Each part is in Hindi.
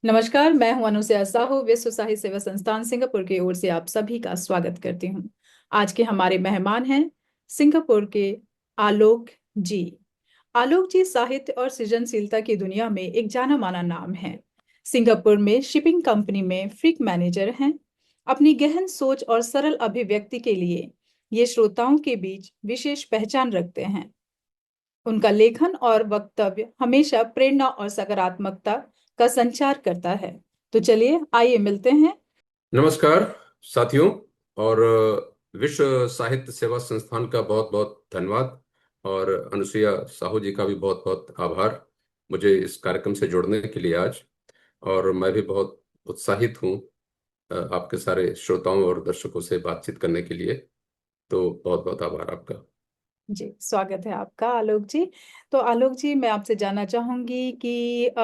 नमस्कार, मैं हूं अनुसया साहू। विश्व साहित्य सेवा संस्थान सिंगापुर की ओर से आप सभी का स्वागत करती हूं। आज के हमारे मेहमान हैं सिंगापुर के आलोक जी। आलोक जी साहित्य और सृजनशीलता की दुनिया में एक जाना माना नाम है। सिंगापुर में शिपिंग कंपनी में फ्रीक मैनेजर हैं। अपनी गहन सोच और सरल अभिव्यक्ति के लिए ये श्रोताओं के बीच विशेष पहचान रखते हैं। उनका लेखन और वक्तव्य हमेशा प्रेरणा और सकारात्मकता का संचार करता है। तो चलिए आइए मिलते हैं। नमस्कार साथियों। और विश्व साहित्य सेवा संस्थान का बहुत बहुत धन्यवाद। और अनुसुईया साहू जी का भी बहुत बहुत आभार मुझे इस कार्यक्रम से जुड़ने के लिए आज। और मैं भी बहुत उत्साहित हूँ आपके सारे श्रोताओं और दर्शकों से बातचीत करने के लिए। तो बहुत बहुत आभार आपका। जी, स्वागत है आपका आलोक जी। तो आलोक जी, मैं आपसे जानना चाहूंगी कि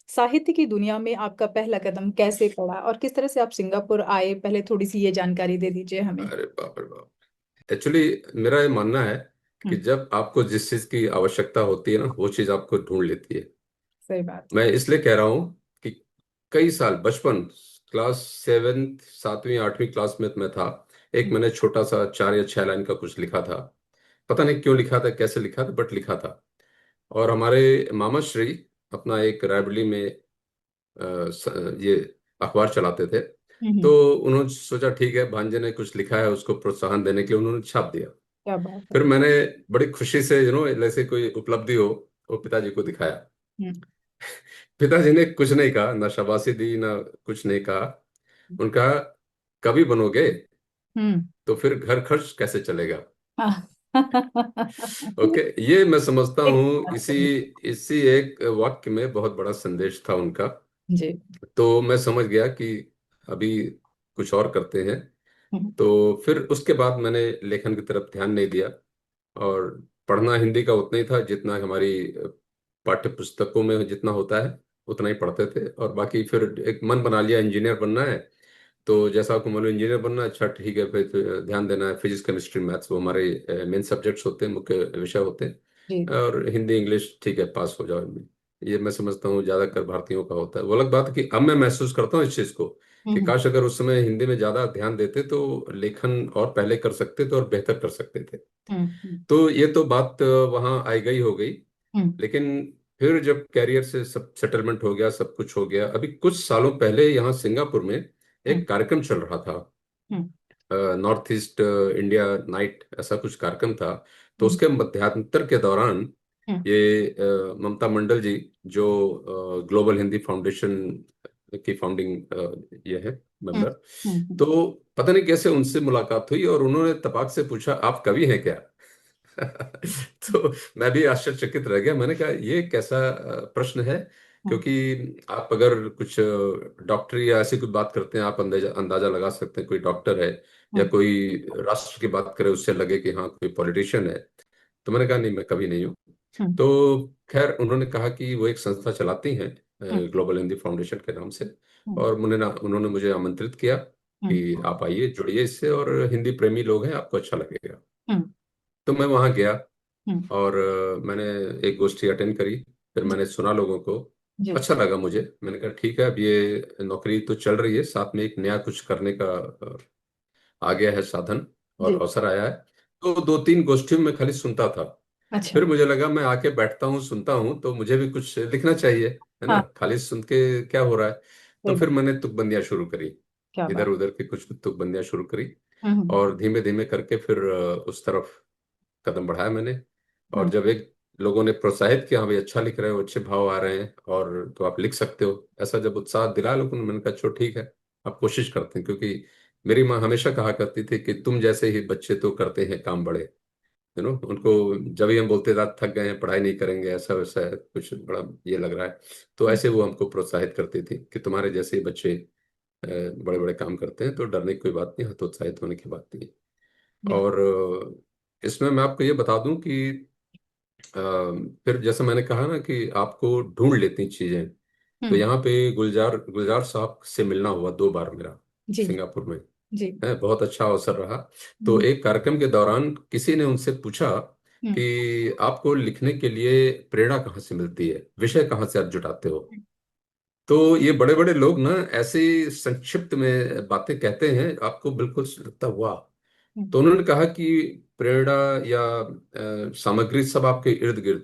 साहित्य की दुनिया में आपका पहला कदम कैसे पड़ा और किस तरह से आप सिंगापुर आए, पहले थोड़ी सी ये जानकारी दे दीजिए हमें। अरे बाप रे बाप। एक्चुअली मेरा ये मानना है कि हम्म। जब आपको जिस चीज़ की आवश्यकता होती है ना, वो चीज़ आपको ढूंढ लेती है। सही बात है। मैं इसलिए कह रहा हूँ कि कई साल बचपन, क्लास सेवेंथ, सातवीं आठवीं क्लास में मैं था। एक मैंने छोटा सा 4 या 6 लाइन का कुछ लिखा था। पता नहीं क्यों लिखा था, कैसे लिखा था, बट लिखा था। और हमारे मामा श्री अपना एक रायबरेली में ये अखबार चलाते थे। तो हम्म। उन्होंने सोचा ठीक है, भांजे ने कुछ लिखा है, उसको प्रोत्साहन देने के लिए उन्होंने छाप दिया। क्या बात है। फिर मैंने बड़ी खुशी से जैसे कोई उपलब्धि हो, वो पिताजी को दिखाया। हम्म। पिताजी ने कुछ नहीं कहा, ना शाबाशी दी ना कुछ नहीं कहा। उनका, कवि बनोगे हम्म। तो फिर घर खर्च कैसे चलेगा। हाँ। ओके, ये मैं समझता एक हूँ बात इसी सही। इसी एक वाक्य में बहुत बड़ा संदेश था उनका। जी। तो मैं समझ गया कि अभी कुछ और करते हैं। हम्म। तो फिर उसके बाद मैंने लेखन की तरफ ध्यान नहीं दिया। और पढ़ना हिंदी का उतना ही था जितना हमारी पाठ्य पुस्तकों में जितना होता है, उतना ही पढ़ते थे। और बाकी फिर एक मन बना लिया इंजीनियर बनना है। तो जैसा आपको मालूम इंजीनियर बनना है, अच्छा ठीक है, फिर तो ध्यान देना है फिजिक्स केमिस्ट्री मैथ्स, वो हमारे मेन सब्जेक्ट्स होते हैं, मुख्य विषय होते जी। हैं। और हिंदी इंग्लिश ठीक है, पास हो जाओ इनमें। ये मैं समझता हूँ ज्यादातर भारतीयों का होता है। वो अलग बात है कि अब मैं महसूस करता हूँ इस चीज को कि हम्म। काश अगर उस समय हिंदी में ज्यादा ध्यान देते तो लेखन और पहले कर सकते थे और बेहतर कर सकते थे। हम्म। तो ये तो बात वहाँ आई गई हो गई। हम्म। लेकिन फिर जब कैरियर से सब सेटलमेंट हो गया, सब कुछ हो गया, अभी कुछ सालों पहले यहाँ सिंगापुर में हम्म। एक कार्यक्रम चल रहा था, हम्म। नॉर्थ ईस्ट इंडिया नाइट ऐसा कुछ कार्यक्रम था। तो हम्म। उसके मध्यांतर के दौरान हम्म। ये ममता मंडल जी, जो ग्लोबल हिंदी फाउंडेशन की फाउंडिंग ये है हम्म। मेंबर। हम्म। तो पता नहीं कैसे उनसे मुलाकात हुई और उन्होंने तपाक से पूछा, आप कवि हैं क्या? तो मैं भी आश्चर्यचकित रह गया। मैंने कहा ये कैसा प्रश्न है, हम्म। क्योंकि आप अगर कुछ डॉक्टरी या ऐसी कुछ बात करते हैं, आप अंदाजा अंदाजा लगा सकते हैं कोई डॉक्टर है, या हम्म। कोई राष्ट्र की बात करे उससे लगे कि हाँ कोई पॉलिटिशियन है। तो मैंने कहा नहीं, मैं कभी नहीं हूँ। हम्म। तो खैर उन्होंने कहा कि वो एक संस्था चलाती हैं हम्म। ग्लोबल हिंदी फाउंडेशन के नाम से। हम्म। और उन्होंने मुझे आमंत्रित किया हम्म। कि आप आइए, जुड़िए इससे, और हिंदी प्रेमी लोग हैं, आपको अच्छा लगेगा। हम्म। तो मैं वहाँ गया हम्म। और मैंने एक गोष्ठी अटेंड करी। फिर जी। मैंने सुना लोगों को, जी। अच्छा लगा मुझे। मैंने कहा ठीक है, अब ये नौकरी तो चल रही है, साथ में एक नया कुछ करने का आ गया है साधन और जी। अवसर आया है। तो 2-3 गोष्ठियों में खाली सुनता था। अच्छा। फिर मुझे लगा मैं आके बैठता हूँ, सुनता हूँ, तो मुझे भी कुछ लिखना चाहिए, है ना, हाँ। खाली सुन के क्या हो रहा है। तो सही फिर बात। मैंने तुकबंदियां शुरू करी, क्या इधर बात। उधर की कुछ तुकबंदियां शुरू करी। हम्म। और धीमे धीमे करके फिर उस तरफ कदम बढ़ाया मैंने। और हम्म। जब एक लोगों ने प्रोत्साहित किया, हाँ भाई अच्छा लिख रहे हो, अच्छे भाव आ रहे हैं, और तो आप लिख सकते हो, ऐसा जब उत्साह दिला लोगों ने, मैंने कहा चलो ठीक है, आप कोशिश करते हैं। क्योंकि मेरी माँ हमेशा कहा करती थी कि तुम जैसे ही बच्चे तो करते हैं काम बड़े, उनको जब ही हम बोलते रात थक गए हैं, पढ़ाई नहीं करेंगे, ऐसा वैसा है, कुछ बड़ा ये लग रहा है, तो हम्म। ऐसे वो हमको प्रोत्साहित करती थी कि तुम्हारे जैसे ही बच्चे बड़े बड़े काम करते हैं, तो डरने की कोई बात नहीं, हतोत्साहित होने की बात नहीं। बिल्कुल। और इसमें मैं आपको ये बता दूं कि फिर जैसे मैंने कहा ना कि आपको ढूंढ लेती चीजें। तो हम्म। यहाँ पे गुलजार गुलजार साहब से मिलना हुआ 2 बार मेरा, जी। सिंगापुर में। जी। है, बहुत अच्छा अवसर रहा। तो हम्म। एक कार्यक्रम के दौरान किसी ने उनसे पूछा हम्म। कि आपको लिखने के लिए प्रेरणा कहाँ से मिलती है, विषय कहाँ से आप जुटाते हो। तो ये बड़े बड़े लोग ना ऐसे संक्षिप्त में बातें कहते हैं, आपको बिल्कुल लगता हुआ। हम्म, तो उन्होंने कहा कि प्रेरणा या सामग्री सब आपके इर्द गिर्द।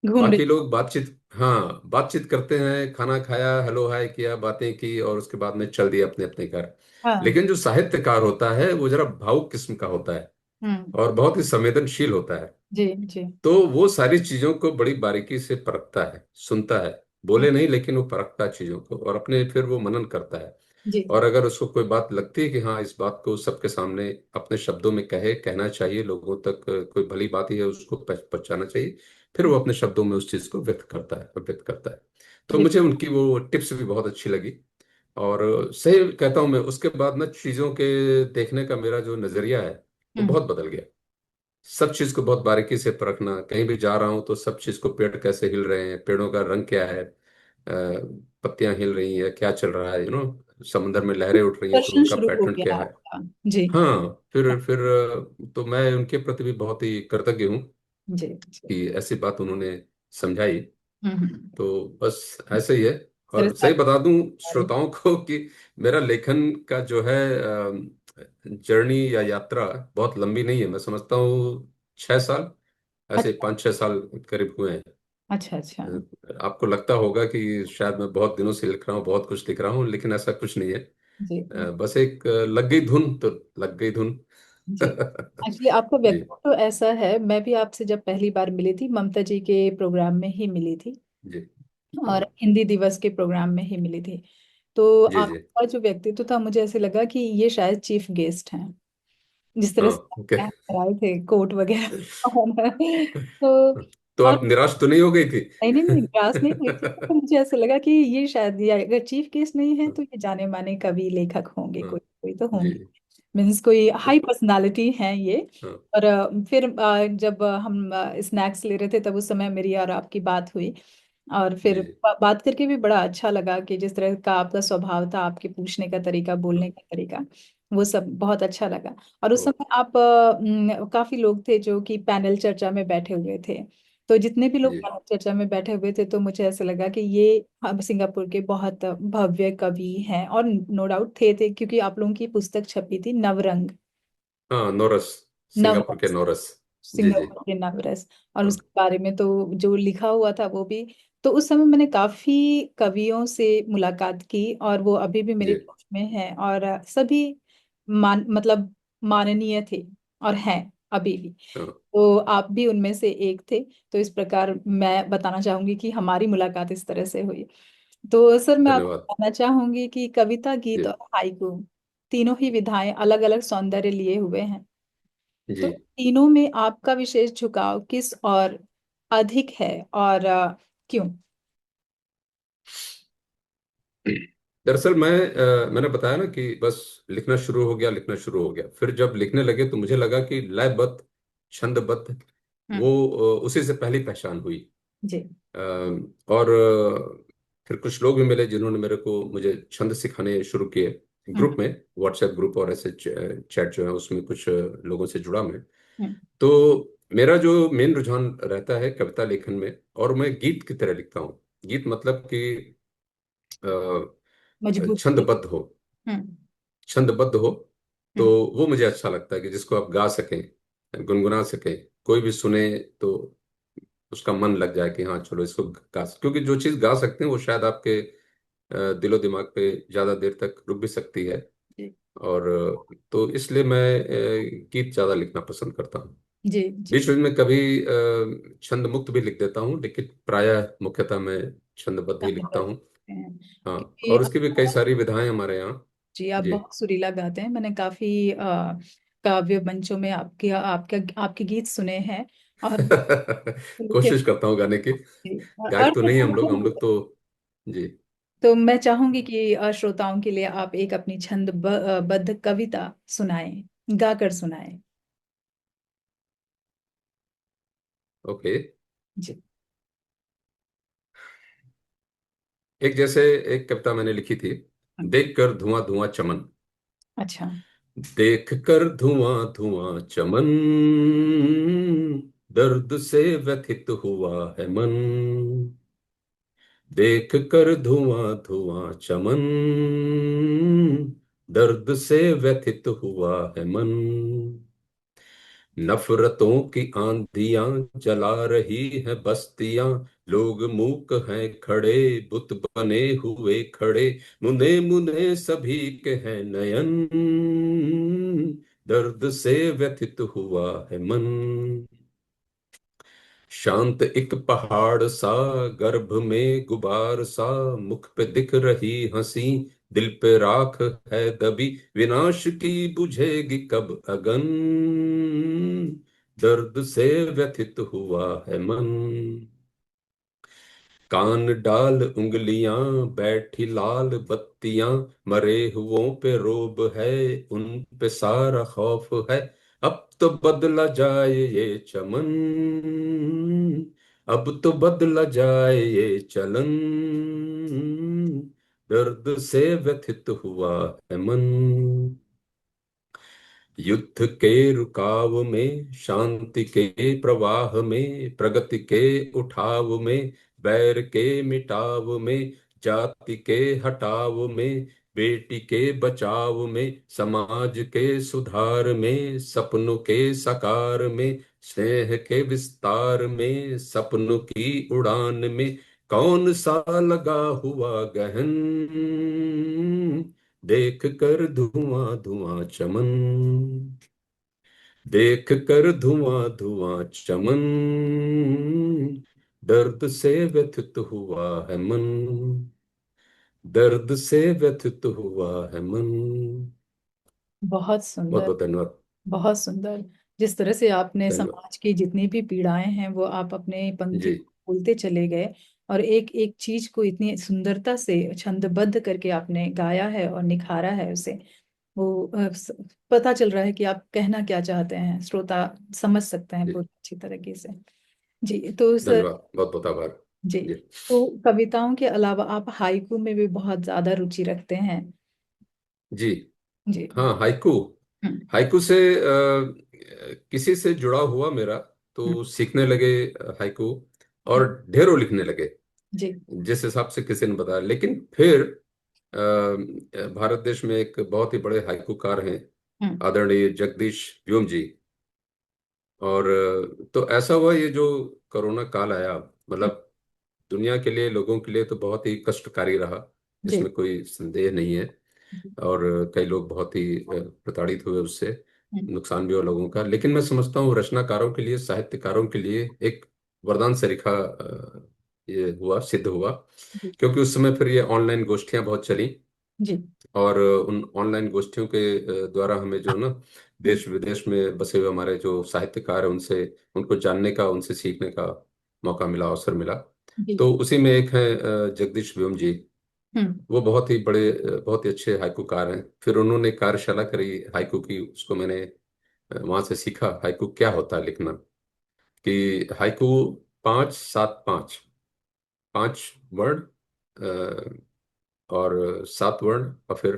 घूम रही। बाकी लोग बातचीत, हाँ बातचीत करते हैं, खाना खाया, हेलो हाय किया, बातें की, और उसके बाद में चल दिया अपने अपने घर। हाँ। लेकिन जो साहित्यकार होता है वो जरा भावुक किस्म का होता है, हम्म। और बहुत ही संवेदनशील होता है। जी जी। तो वो सारी चीजों को बड़ी बारीकी से परखता है, सुनता है, हम्म, बोले नहीं लेकिन वो परखता है चीजों को, और अपने फिर वो मनन करता है। जी और अगर उसको कोई बात लगती है कि हाँ इस बात को सबके सामने अपने शब्दों में कहना चाहिए, लोगों तक कोई भली बात ही है उसको पहुंचाना चाहिए, फिर वो अपने शब्दों में उस चीज को व्यक्त करता है। तो जी। मुझे उनकी वो टिप्स भी बहुत अच्छी लगी। और सही कहता हूँ मैं, उसके बाद ना चीजों के देखने का मेरा जो नजरिया है वो हम्म। बहुत बदल गया। सब चीज को बहुत बारीकी से परखना, कहीं भी जा रहा हूँ तो सब चीज को, पेड़ कैसे हिल रहे हैं, पेड़ों का रंग क्या है, पत्तियां हिल रही हैं, क्या चल रहा है, समुद्र में लहरें उठ रही हैं तो दर्शन उनका शुरू हो पैटर्न क्या गया है। आपका। जी हाँ, फिर तो मैं उनके प्रति भी बहुत ही कृतज्ञ हूँ जी जी। कि ऐसी बात उन्होंने समझाई। हम्म। तो बस ऐसे ही है। सर और सही बता दूं जी। श्रोताओं को कि मेरा लेखन का जो है जर्नी या यात्रा बहुत लंबी नहीं है। मैं समझता हूँ 6 साल, ऐसे अच्छा 5-6 साल करीब हुए हैं। अच्छा अच्छा। आपको लगता होगा कि शायद मैं बहुत दिनों से लिख रहा हूँ, बहुत कुछ लिख रहा हूँ, लेकिन ऐसा कुछ नहीं है। जी बस एक लग गई धुन तो लग गई धुन। जी। एक्चुअली आपका जी व्यक्तित्व तो ऐसा है, मैं भी आपसे जब पहली बार मिली थी ममता जी के प्रोग्राम में ही मिली थी, जी। और हाँ, हिंदी दिवस के प्रोग्राम में ही मिली थी। तो जी जी। आपका जो व्यक्तित्व था मुझे ऐसे लगा कि ये शायद चीफ गेस्ट हैं, जिस तरह हाँ, से आप ओके। कह कर आए थे कोट वगैरह। तो तो और आप निराश तो नहीं हो गई थी? नहीं नहीं नहीं, निराश नहीं हुई थी, तो मुझे ऐसे लगा कि ये शायद, ये अगर चीफ गेस्ट नहीं है तो ये जाने माने कवि लेखक होंगे, हाँ, कोई कोई तो जी। होंगे, मीन्स कोई हाई पर्सनालिटी है ये। हाँ, और फिर जब हम स्नैक्स ले रहे थे तब उस समय मेरी और आपकी बात हुई, और फिर जी जी। बात करके भी बड़ा अच्छा लगा कि जिस तरह का आपका स्वभाव था, आपके पूछने का तरीका, हाँ, बोलने का तरीका, वो सब बहुत अच्छा लगा। और उस ओ, समय आप काफी लोग थे जो कि पैनल चर्चा में बैठे हुए थे। तो जितने भी लोग जी पैनल चर्चा में बैठे हुए थे तो मुझे ऐसा लगा कि ये हम सिंगापुर के बहुत भव्य कवि हैं, और नो डाउट थे क्योंकि आप लोगों की पुस्तक छपी थी नवरंग। हाँ, नौरस, सिंगापुर के नवरस, नौरस। जी जी। सिंगापुर के नवरस, और हाँ, उसके बारे में तो जो लिखा हुआ था वो भी। तो उस समय मैंने काफी कवियों से मुलाकात की, और वो अभी भी मेरे जी दोस्त में हैं, और सभी मतलब माननीय थे, और हैं अभी भी। हाँ, तो आप भी उनमें से एक थे। तो इस प्रकार मैं बताना चाहूंगी कि हमारी मुलाकात इस तरह से हुई। तो सर मैं आपको धन्यवाद। बताना चाहूंगी कि कविता, गीत जी और हाइकू तीनों ही विधाएं अलग अलग सौंदर्य लिए हुए हैं। तो जी। तीनों में आपका विशेष झुकाव किस और अधिक है, और क्यों? दरअसल मैंने बताया ना कि बस लिखना शुरू हो गया, लिखना शुरू हो गया। फिर जब लिखने लगे तो मुझे लगा कि लयबद्ध, छंदबद्ध, हम्म। वो उसी से पहली पहचान हुई। जी। और फिर कुछ लोग भी मिले जिन्होंने मुझे छंद सिखाने शुरू किए, हम्म। ग्रुप में, व्हाट्सएप ग्रुप और ऐसे चैट जो है उसमें कुछ लोगों से जुड़ा मैं। हम्म। तो मेरा जो मेन रुझान रहता है कविता लेखन में, और मैं गीत की तरह लिखता हूँ। गीत मतलब कि मजबूत है। छंदबद्ध हो, हम्म। छंदबद्ध हो। तो हम्म। वो मुझे अच्छा लगता है कि जिसको आप गा सकें, गुनगुना सकें, कोई भी सुने तो उसका मन लग जाए कि हाँ चलो इसको क्योंकि जो चीज़ गा सकते हैं वो शायद आपके दिलो दिमाग पे ज़्यादा देर तक रुक भी सकती है। जी और तो इसलिए मैं गीत ज़्यादा लिखना पसंद करता हूँ। जी जी। बीच बीच में कभी छंद मुक्त भी लिख देता हूँ, लेकिन प्रायः मुख्यतः मैं छंदबद्ध ही लिखता हूँ। हैं। हाँ, क्योंकि और उसकी भी कई सारी विधाएं हमारे यहाँ। जी आप जी। बहुत सुरीला गाते हैं, मैंने काफी काव्य मंचों में आपके आपके गीत सुने हैं, और लिखे। कोशिश करता हूँ गाने की। जी, और गायक तो नहीं हम अर्थ। लोग तो। जी। तो मैं चाहूंगी कि श्रोताओं के लिए आप एक अपनी बद्ध कविता सुनाएं, गा कर सुनाएं। ओके। जी। एक जैसे एक कविता मैंने लिखी थी, हम्म, देख कर धुआं धुआं चमन। अच्छा। देख कर धुआं धुआं चमन, दर्द से व्यथित हुआ है मन। देख कर धुआं धुआं चमन, दर्द से व्यथित हुआ है मन। नफरतों की आंधियां जला रही है बस्तियां, लोग मूक हैं खड़े, बुत बने हुए खड़े, मुने मुने सभी के हैं नयन, दर्द से व्यथित हुआ है मन। शांत एक पहाड़ सा, गर्भ में गुबार सा, मुख पे दिख रही हंसी, दिल पे राख है दबी, विनाश की बुझेगी कब अगन, दर्द से व्यथित हुआ है मन। कान डाल उंगलियां, बैठी लाल बत्तियां, मरे हुओं पे रोब है, उन पे सारा खौफ है, अब तो बदला जाए ये चमन, अब तो बदला जाए ये चलन, दर्द से व्यथित हुआ है मन। युद्ध के रुकाव में, शांति के प्रवाह में, प्रगति के उठाव में, बैर के मिटाव में, जाति के हटाव में, बेटी के बचाव में, समाज के सुधार में, सपनों के साकार में, स्नेह के विस्तार में, सपनों की उड़ान में, कौन सा लगा हुआ गहन, देख कर धुआं धुआं चमन, देख कर धुआं धुआं चमन, दर्द से व्यथित हुआ है मन, दर्द से व्यथित हुआ है मन। बहुत बहुत सुंदर। बहुत धन्यवाद। बहुत सुंदर। जिस तरह से आपने धन्यवाद। समाज की जितनी भी पीड़ाएं हैं वो आप अपने पंक्ति जी। बोलते चले गए, और एक एक चीज को इतनी सुंदरता से छंदबद्ध करके आपने गाया है और निखारा है उसे। वो पता चल रहा है कि आप कहना क्या चाहते हैं, श्रोता समझ सकते हैं जी। पूरी अच्छी तरीके से। जी तो सर। धन्यवाद, बहुत बहुत आभार। जी। जी। तो कविताओं के अलावा आप हाइकू में भी बहुत ज्यादा रुचि रखते हैं। जी। जी। हाँ, हाइकू। हम्म। हाइकू से किसी से जुड़ा हुआ मेरा, हम्म। तो सीखने लगे हाइकू, और हम्म। ढेरों लिखने लगे जी। जिस हिसाब से किसी ने बताया। लेकिन फिर भारत देश में एक बहुत ही बड़े हाइकूकार हैं, हम्म। आदरणीय जगदीश व्योम जी। और तो ऐसा हुआ, ये जो कोरोना काल आया, हम्म। मतलब दुनिया के लिए, लोगों के लिए तो बहुत ही कष्टकारी रहा, जी। इसमें कोई संदेह नहीं है। जी। और कई लोग बहुत ही प्रताड़ित हुए उससे, हम्म। नुकसान भी हुआ लोगों का। लेकिन मैं समझता हूँ रचनाकारों के लिए, साहित्यकारों के लिए एक वरदान सरीखा ये हुआ, सिद्ध हुआ। जी। क्योंकि उस समय फिर ये ऑनलाइन गोष्ठियां बहुत चली, जी। और उन ऑनलाइन गोष्ठियों के द्वारा हमें जो ना, हम्म। देश विदेश में बसे हुए हमारे जो साहित्यकार हैं, उनसे, उनको जानने का, उनसे सीखने का मौका मिला, अवसर मिला। जी। तो उसी में एक है जगदीश व्योम जी। हम्म। वो बहुत ही बड़े, बहुत ही अच्छे हाइकूकार हैं। फिर उन्होंने कार्यशाला करी हाइकू की, उसको मैंने वहां से सीखा हाइकू क्या होता है लिखना। कि हाइकू 5 7 5, 5 वर्ण, और 7 वर्ण, और फिर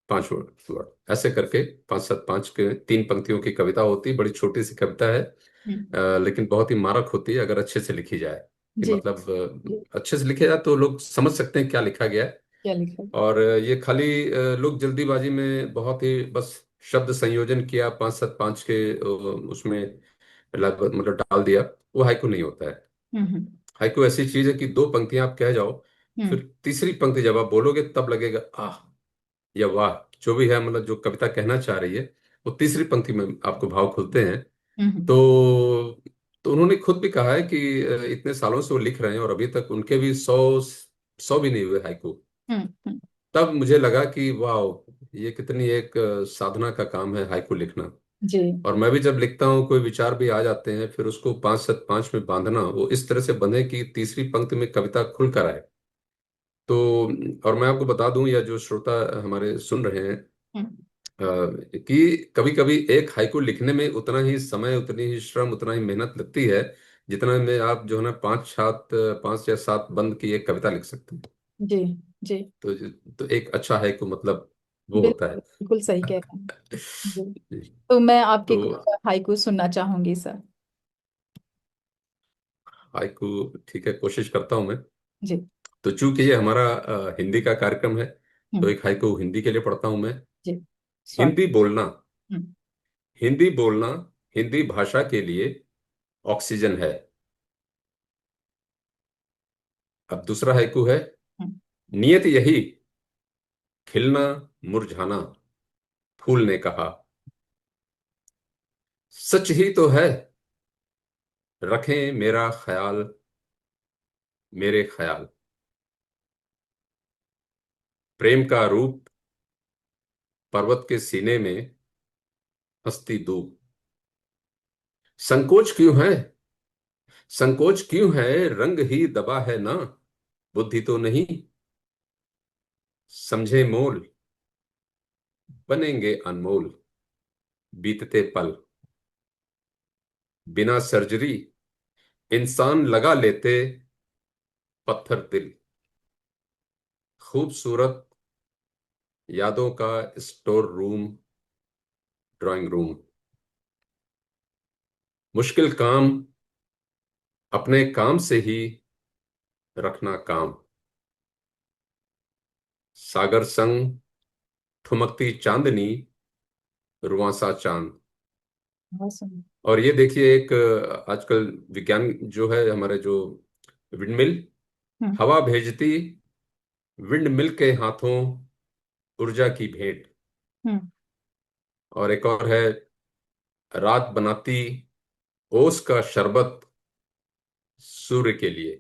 5 वर्ण, ऐसे करके 5 7 5 के 3 पंक्तियों की कविता होती, बड़ी छोटी सी कविता है। हम्म। लेकिन बहुत ही मारक होती है अगर अच्छे से लिखी जाए। कि जी। मतलब जी। अच्छे से लिखे जाए तो लोग समझ सकते हैं क्या लिखा गया है। क्या लिखा है? और ये खाली लोग जल्दीबाजी में बहुत ही बस शब्द संयोजन किया, 5 7 5 के उसमें लगभग मतलब डाल दिया, वो हाइकू नहीं होता है। हम्म। हाइकू ऐसी चीज है कि 2 पंक्तियां आप कह जाओ, फिर हम्म। तीसरी पंक्ति जब आप बोलोगे तब लगेगा आह या वाह, जो भी है, मतलब जो कविता कहना चाह रही है, वो तीसरी पंक्ति में आपको भाव खुलते हैं। हम्म। तो उन्होंने खुद भी कहा है कि इतने सालों से वो लिख रहे हैं, और अभी तक उनके भी 100 भी नहीं हुए हाइकू। हम्म। हम्म। तब मुझे लगा कि वाह, ये कितनी एक साधना का काम है हाइकू लिखना। जी। और मैं भी जब लिखता हूँ, कोई विचार भी आ जाते हैं, फिर उसको 5 7 5 में बांधना, वो इस तरह से बंधे कि तीसरी पंक्ति में कविता खुल कर आए। तो और मैं आपको बता दूं, या जो श्रोता हमारे सुन रहे हैं, हम्म। कि कभी कभी एक हाइकू लिखने में उतना ही समय, उतनी ही श्रम, उतना ही मेहनत लगती है, जितना में आप जो है ना 5 या 7 बंद की एक कविता लिख सकते हैं। जी। जी। तो तो एक अच्छा हाइकू मतलब वो होता बिल्कुल है। बिल्कुल सही कह रहे हैं। जी। तो मैं आपके तो कुछ हाइकू सुनना चाहूंगी सर। हाइकू ठीक है, कोशिश करता हूँ मैं। जी। तो चूंकि ये हमारा हिंदी का कार्यक्रम है, तो हम्म। एक हाइकू हिंदी के लिए पढ़ता हूं मैं। जी, स्वागत। हिंदी बोलना, हम्म। हिंदी बोलना हिंदी भाषा के लिए ऑक्सीजन है। अब दूसरा हाइकू है। हम्म। नियत यही, खिलना मुरझाना, फूल ने कहा, सच ही तो है, रखें मेरा ख्याल, मेरे ख्याल, प्रेम का रूप पर्वत के सीने में, हंसती दूब, संकोच क्यों है, संकोच क्यों है, रंग ही दबा है ना, बुद्धि तो नहीं, समझे मोल, बनेंगे अनमोल, बीतते पल, बिना सर्जरी इंसान लगा लेते, पत्थर दिल, खूबसूरत यादों का स्टोर रूम, ड्राइंग रूम, मुश्किल काम अपने काम से ही रखना काम, सागर संग ठुमकती चांदनी, रुआंसा चांद। बहुत सुंदर। और ये देखिए, एक आजकल विज्ञान जो है हमारे, जो विंडमिल, हम्म। हवा भेजती विंडमिल के हाथों, ऊर्जा की भेंट। हम्म। और एक और है, रात बनाती ओस का शरबत, सूर्य के लिए।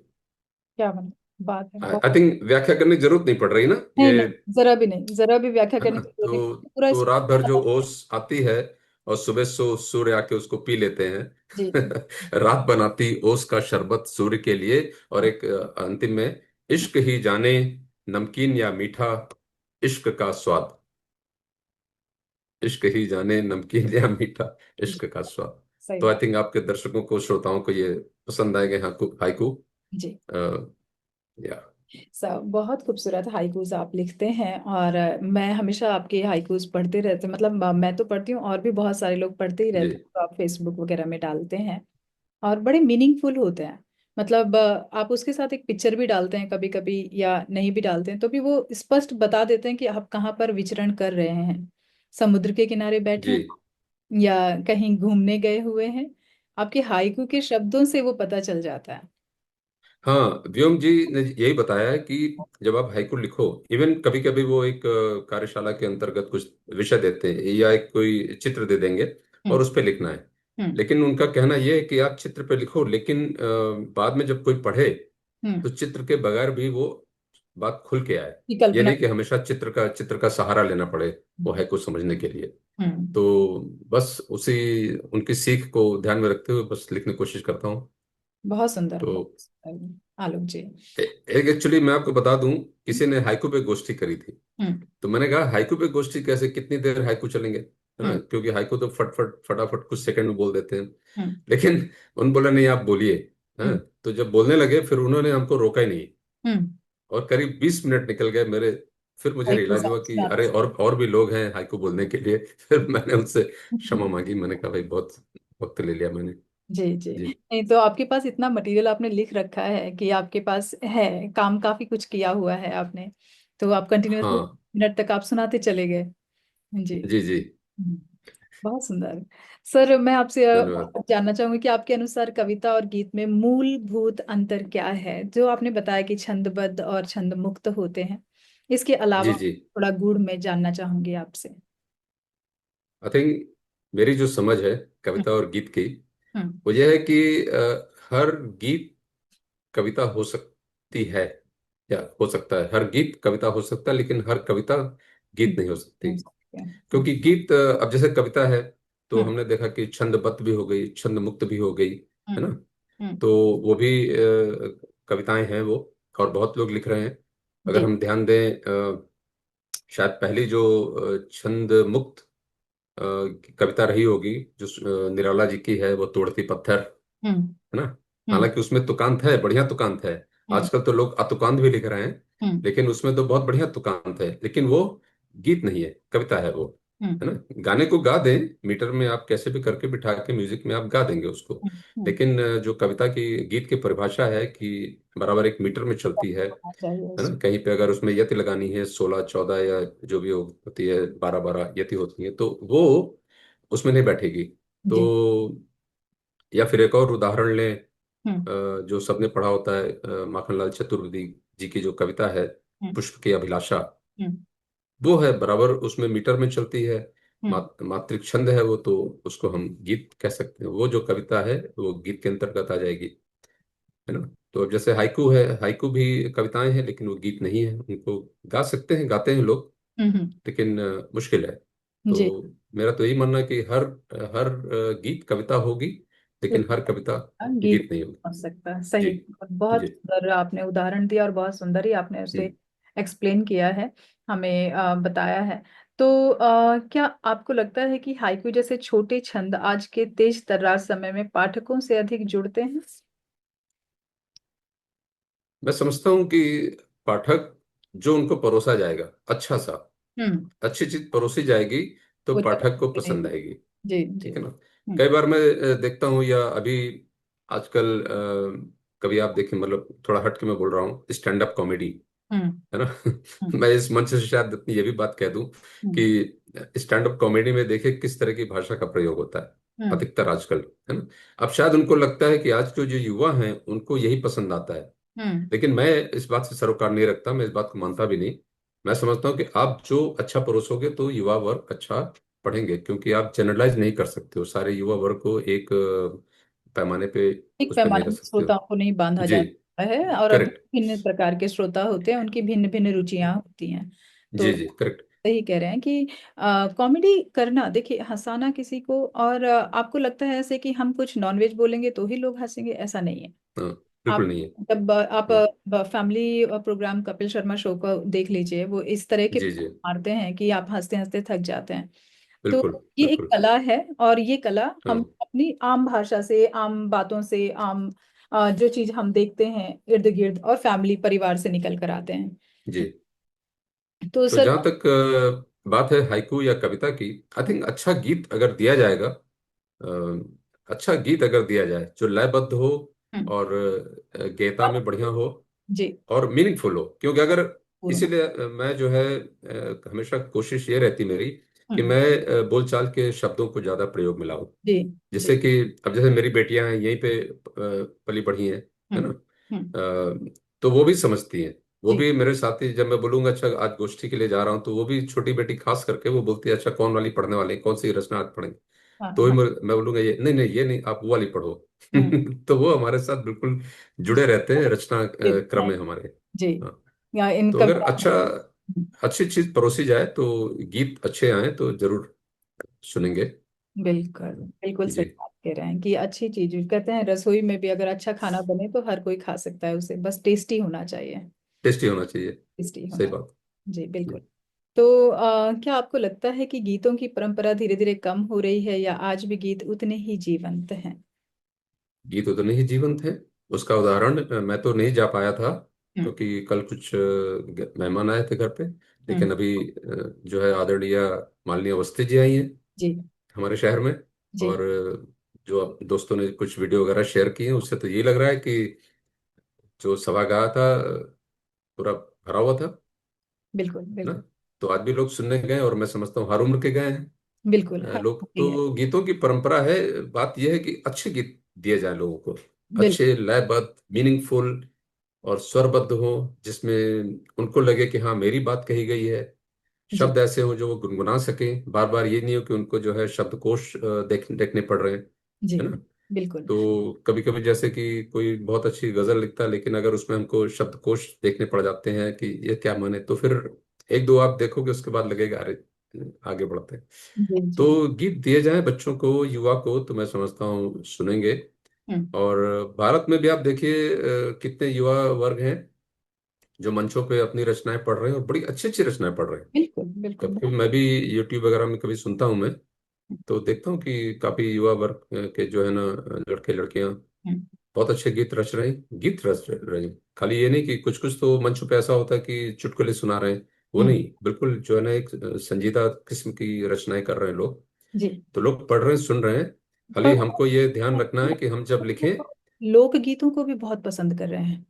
क्या बना, बात है आई बहुत। थिंक व्याख्या करने की जरूरत नहीं पड़ रही ना नहीं ये, नहीं, जरा भी नहीं, जरा भी व्याख्या है करने ना। की जरूरत तो नहीं, पूरा तो रात भर जो स्पष्ट। ओस आती है, और सुबह सूर्य आके उसको पी लेते जी हैं। जी। रात बनाती ओस का शरबत, सूर्य के लिए। और हाँ। एक अंतिम में, इश्क ही जाने नमकीन या मीठा, इश्क का स्वाद, इश्क ही जाने नमकीन या मीठा, जी, इश्क का स्वाद। सही तो आई बात। थिंक आपके दर्शकों को, श्रोताओं को ये पसंद आएगा हाइकू हाइकू। जी। या सब बहुत खूबसूरत हाइकूज आप लिखते हैं, और मैं हमेशा आपके हाइकूज पढ़ते रहते, मतलब मैं तो पढ़ती हूँ, और भी बहुत सारे लोग पढ़ते ही जी रहते हैं, तो आप फेसबुक वगैरह में डालते हैं, और बड़े मीनिंगफुल होते हैं। मतलब आप उसके साथ एक पिक्चर भी डालते हैं कभी कभी, या नहीं भी डालते हैं तो भी वो स्पष्ट बता देते हैं कि आप कहाँ पर विचरण कर रहे हैं। समुद्र के किनारे बैठे जी। हैं, या कहीं घूमने गए हुए हैं, आपके हाइकू के शब्दों से वो पता चल जाता है। हाँ, व्योम जी ने यही बताया है कि जब आप हाइकु लिखो, इवन कभी कभी वो एक कार्यशाला के अंतर्गत कुछ विषय देते हैं, या एक कोई चित्र दे देंगे और हम्म। उस पे लिखना है। हम्म। लेकिन उनका कहना यह है कि आप चित्र पे लिखो, लेकिन बाद में जब कोई पढ़े, हम्म। तो चित्र के बगैर भी वो बात खुल के आए। की ये कल्पना। नहीं कि हमेशा चित्र का सहारा लेना पड़े वो हाइकु समझने के लिए। हम्म। तो बस उसी उनकी सीख को ध्यान में रखते हुए बस लिखने की कोशिश करता हूँ। बहुत सुंदर, तो बहुत सुंदर आलोक जी। एक एक्चुअली मैं आपको बता दूं, किसी ने हाइकू पे गोष्ठी करी थी। हम्म। तो मैंने कहा, हाइकू पे गोष्ठी कैसे, कितनी देर हाइकू चलेंगे, है ना, हम्म। क्योंकि हाइकू तो फट फट फटाफट कुछ सेकंड में बोल देते हैं। हम्म। लेकिन उन्होंने बोला, नहीं आप बोलिए। हाँ, हम्म। तो जब बोलने लगे, फिर उन्होंने हमको रोका ही नहीं, हम्म। और करीब 20 मिनट निकल गए मेरे। फिर मुझे हाइकू रियलाइज हुआ कि सुनाते अरे, और भी लोग हैं हाइकू बोलने के लिए। फिर मैंने उनसे समय। क्षमा मांगी, मैंने कहा भाई बहुत वक्त ले लिया मैंने। जी जी। जी। नहीं तो आपके पास इतना मटेरियल आपने लिख रखा है कि आपके पास है, काम काफी कुछ किया हुआ है आपने, तो आप कंटिन्यूअसली हाँ। मिनट तक आप सुनाते चले गए। जी। जी जी। हम्म, बहुत सुंदर। सर मैं आपसे धन्यवाद। जानना चाहूंगी कि आपके अनुसार कविता और गीत में मूलभूत अंतर क्या है, जो आपने बताया कि छंदबद्ध और छंद मुक्त होते हैं, इसके जी अलावा जी। थोड़ा गूढ़ में जानना चाहूंगी आपसे। आई थिंक मेरी जो समझ है हम्म। कविता और गीत की, हम्म। वो यह है कि हर गीत कविता हो सकती है, या हो सकता है, हर गीत कविता हो सकता है, लेकिन हर कविता गीत नहीं हो सकती। हो सकते हैं। क्योंकि गीत, अब जैसे कविता है, तो हम्म। हमने देखा कि छंदबद्ध भी हो गई, छंद मुक्त भी हो गई, है हम्म। ना। हम्म। तो वो भी कविताएं हैं वो, और बहुत लोग लिख रहे हैं। अगर जी। हम ध्यान दें, शायद पहली जो छंद मुक्त अ, कविता रही होगी, जो निराला जी की है, वो तोड़ती पत्थर, हम्म। है ना। हम्म। हालांकि उसमें तुकांत है, बढ़िया तुकांत है। हम्म। आजकल तो लोग अतुकांत भी लिख रहे हैं, हम्म। लेकिन उसमें तो बहुत बढ़िया तुकांत है, लेकिन वो गीत नहीं है, कविता है वो। हम्म। है ना। गाने को गा दें, मीटर में आप कैसे भी करके बिठा के म्यूजिक में आप गा देंगे उसको। हम्म। लेकिन जो कविता की गीत की परिभाषा है कि बराबर एक मीटर में चलती होना चाहिए है उस। ना। कहीं पे अगर उसमें यति लगानी है 16 14 या जो भी होती है 12 12 यति होती है, तो वो उसमें नहीं बैठेगी। तो जी। या फिर एक और उदाहरण लें, हम्म। जो सबने पढ़ा होता है, माखनलाल चतुर्वेदी जी की जो कविता है, हम्म। पुष्प की अभिलाषा, हम्म। वो है बराबर उसमें मीटर में चलती है। हम्म। मात्रिक छंद है वो, तो उसको हम गीत कह सकते हैं। वो जो कविता है वो गीत के अंतर्गत आ जाएगी, है ना। तो अब जैसे हाइकू है, हाइकू भी कविताएं हैं लेकिन वो गीत नहीं है। उनको गा सकते हैं, गाते हैं लोग, हम्म। लेकिन मुश्किल है। जी। तो मेरा तो यही मानना है कि हर हर गीत कविता होगी, लेकिन हर कविता गीत गीत नहीं होगी। हो सकता है, जी सही। बहुत जी। सुंदर आपने उदाहरण दिया और बहुत सुंदर ही आपने उसे हम्म। एक्सप्लेन किया है, हमें बताया है। तो क्या आपको लगता है कि हाइकू जैसे छोटे छंद आज के तेज तर्रार समय में पाठकों से अधिक जुड़ते हैं? मैं समझता हूँ कि पाठक, जो उनको परोसा जाएगा अच्छा सा, हम्म। अच्छी चीज परोसी जाएगी, तो वो पाठक को जब पसंद आएगी। जी जी। ठीक है ना। हम्म। कई बार मैं देखता हूँ, या अभी आजकल कभी आप देखें, मतलब थोड़ा हट के मैं बोल रहा हूँ, स्टैंड अप कॉमेडी, हम्म। है ना। हम्म। मैं इस मंच से शायद अपनी ये भी बात कह दूं हम्म। कि स्टैंड अप कॉमेडी में देखिए किस तरह की भाषा का प्रयोग होता है हम्म। अधिकतर आजकल, है ना। अब शायद उनको लगता है कि आज के जो युवा हैं उनको यही पसंद आता है, हम्म। लेकिन मैं इस बात से सरोकार नहीं रखता, मैं इस बात को मानता भी नहीं। मैं समझता हूँ कि आप जो अच्छा परोसोगे तो युवा वर्ग अच्छा पढ़ेंगे, क्योंकि आप जनरलाइज नहीं कर सकते हो सारे युवा वर्ग को एक पैमाने पे, एक उस पर नहीं पैमाने रख में सकते हो। श्रोताओं को नहीं बांधा जी। जाता है, और करेक्ट। भिन्न प्रकार के श्रोता होते हैं, उनकी भिन्न भिन्न रुचियां होती हैं। तो जी जी करेक्ट। सही कह रहे हैं कि कॉमेडी करना, देखिए हंसाना किसी को, और आपको लगता है ऐसे कि हम कुछ नॉनवेज बोलेंगे तो ही लोग हंसेंगे, ऐसा नहीं है। हाँ, बिल्कुल आप नहीं है। जब आप हाँ, family programme Kapil Sharma show को देख लीजिए, वो इस तरह के जी जी मारते हैं कि आप हंसते हंसते थक जाते हैं। बिल्कुल तो ये एक बिल्कुल। कला है, और ये कला हम हाँ अपनी आम भाषा से, आम बातों से, आम जो चीज हम देखते हैं इर्द गिर्द और फैमिली परिवार से निकल कर आते जी। हैं। तो तो सर। जहाँ तक बात है हाइकू या कविता की, आई थिंक अच्छा गीत अगर दिया जाएगा, अच्छा गीत अगर दिया जाए जो लयबद्ध हो हम्म। और गीता में बढ़िया हो जी। और मीनिंगफुल हो, क्योंकि अगर, पूर्ण हो। इसीलिए मैं जो है हमेशा कोशिश ये रहती मेरी कि हम्म। मैं बोलचाल के शब्दों को ज्यादा प्रयोग में लाऊं, जी जी। जिससे कि अब जैसे मेरी बेटियां हैं यहीं पे पली बढ़ी हैं, है ना। हम्म। हम्म। तो वो भी समझती हैं, वो जी। भी मेरे साथ ही, जब मैं बोलूंगा अच्छा आज गोष्ठी के लिए जा रहा हूँ, तो वो भी छोटी बेटी खास करके वो बोलती है अच्छा कौन वाली पढ़ने वाले हैं? कौन सी रचना आज पढ़ेंगे? हाँ तो ही हाँ। मैं बोलूंगा ये नहीं नहीं, ये नहीं, आप वो वाली पढ़ो। हम्म। तो वो हमारे साथ बिल्कुल जुड़े रहते हैं, रचना क्रम में हमारे। जी। हाँ। या इन तो अगर कविताओं अच्छा, में। अच्छी चीज परोसी जाए तो गीत अच्छे आए तो जरूर सुनेंगे। बिल्कुल बिल्कुल सही जी। बात कह रहे हैं कि अच्छी चीज कहते हैं, रसोई में भी अगर अच्छा खाना बने तो हर कोई खा सकता है उसे, बस टेस्टी होना चाहिए। टेस्टी होना चाहिए। टेस्टी सही होना। बात। जी जी। बिल्कुल। तो क्या आपको लगता है कि गीतों की परंपरा धीरे धीरे कम हो रही है, या आज भी गीत उतने ही जीवंत हैं? गीत उतने ही जीवंत है। उसका उदाहरण, मैं तो नहीं जा पाया था हम्म। क्योंकि कल कुछ मेहमान आए थे घर पे, हम्म। लेकिन अभी जो है आदरणीय माननीय अवस्थी जी आई हैं जी हमारे शहर में। जी। और जो दोस्तों ने कुछ वीडियो वगैरह शेयर किए हैं, उससे तो ये लग रहा है कि जो सभागार था पूरा भरा हुआ था, बिल्कुल ना। बिल्कुल। तो आज भी लोग सुनने गए, और मैं समझता हूँ हर उम्र के गए हैं बिल्कुल हर लोग। कोई है। तो गीतों की परंपरा है। बात यह है कि अच्छे गीत दिए जाए लोगों को, बिल्कुल। अच्छे लयबद्ध मीनिंगफुल और स्वरबद्ध हो, जिसमें उनको लगे कि हाँ मेरी बात कही गई है। जी शब्द ऐसे हो जो वो गुनगुना सके, बार बार ये नहीं हो कि उनको जो है शब्दकोश देखने पड़ रहे हैं, जी। है ना। बिल्कुल। तो कभी कभी जैसे कि कोई बहुत अच्छी गजल लिखता है, लेकिन अगर उसमें हमको शब्दकोश देखने पड़ जाते हैं कि ये क्या माने, तो फिर एक दो आप देखोगे उसके बाद लगेगा अरे आगे बढ़ते हैं। जी जी। तो गीत दिए जाएं बच्चों को, युवा को, तो मैं समझता हूँ सुनेंगे। हम्म। और भारत में भी आप देखिए कितने युवा वर्ग हैं जो मंचों पे अपनी रचनाएं पढ़ रहे हैं, और बड़ी अच्छी अच्छी रचनाएं पढ़ रहे हैं। बिल्कुल बिल्कुल कभी कभी बहुत। मैं भी यूट्यूब वगैरह में कभी सुनता हूँ मैं, तो देखता हूँ कि काफी युवा वर्ग के जो है ना, लड़के लड़कियां हम्म। बहुत अच्छे गीत रच रहे हैं। खाली ये नहीं कि कुछ कुछ तो मंच पे ऐसा होता है कि चुटकुले सुना रहे हैं, वो हम्म। नहीं, बिल्कुल जो है ना एक संजीदा किस्म की रचनाएं कर रहे हैं लोग। जी। तो लोग पढ़ रहे हैं, सुन रहे हैं। खाली पर हमको ये ध्यान रखना है कि हम जब लिखें। लोकगीतों को भी बहुत पसंद कर रहे हैं।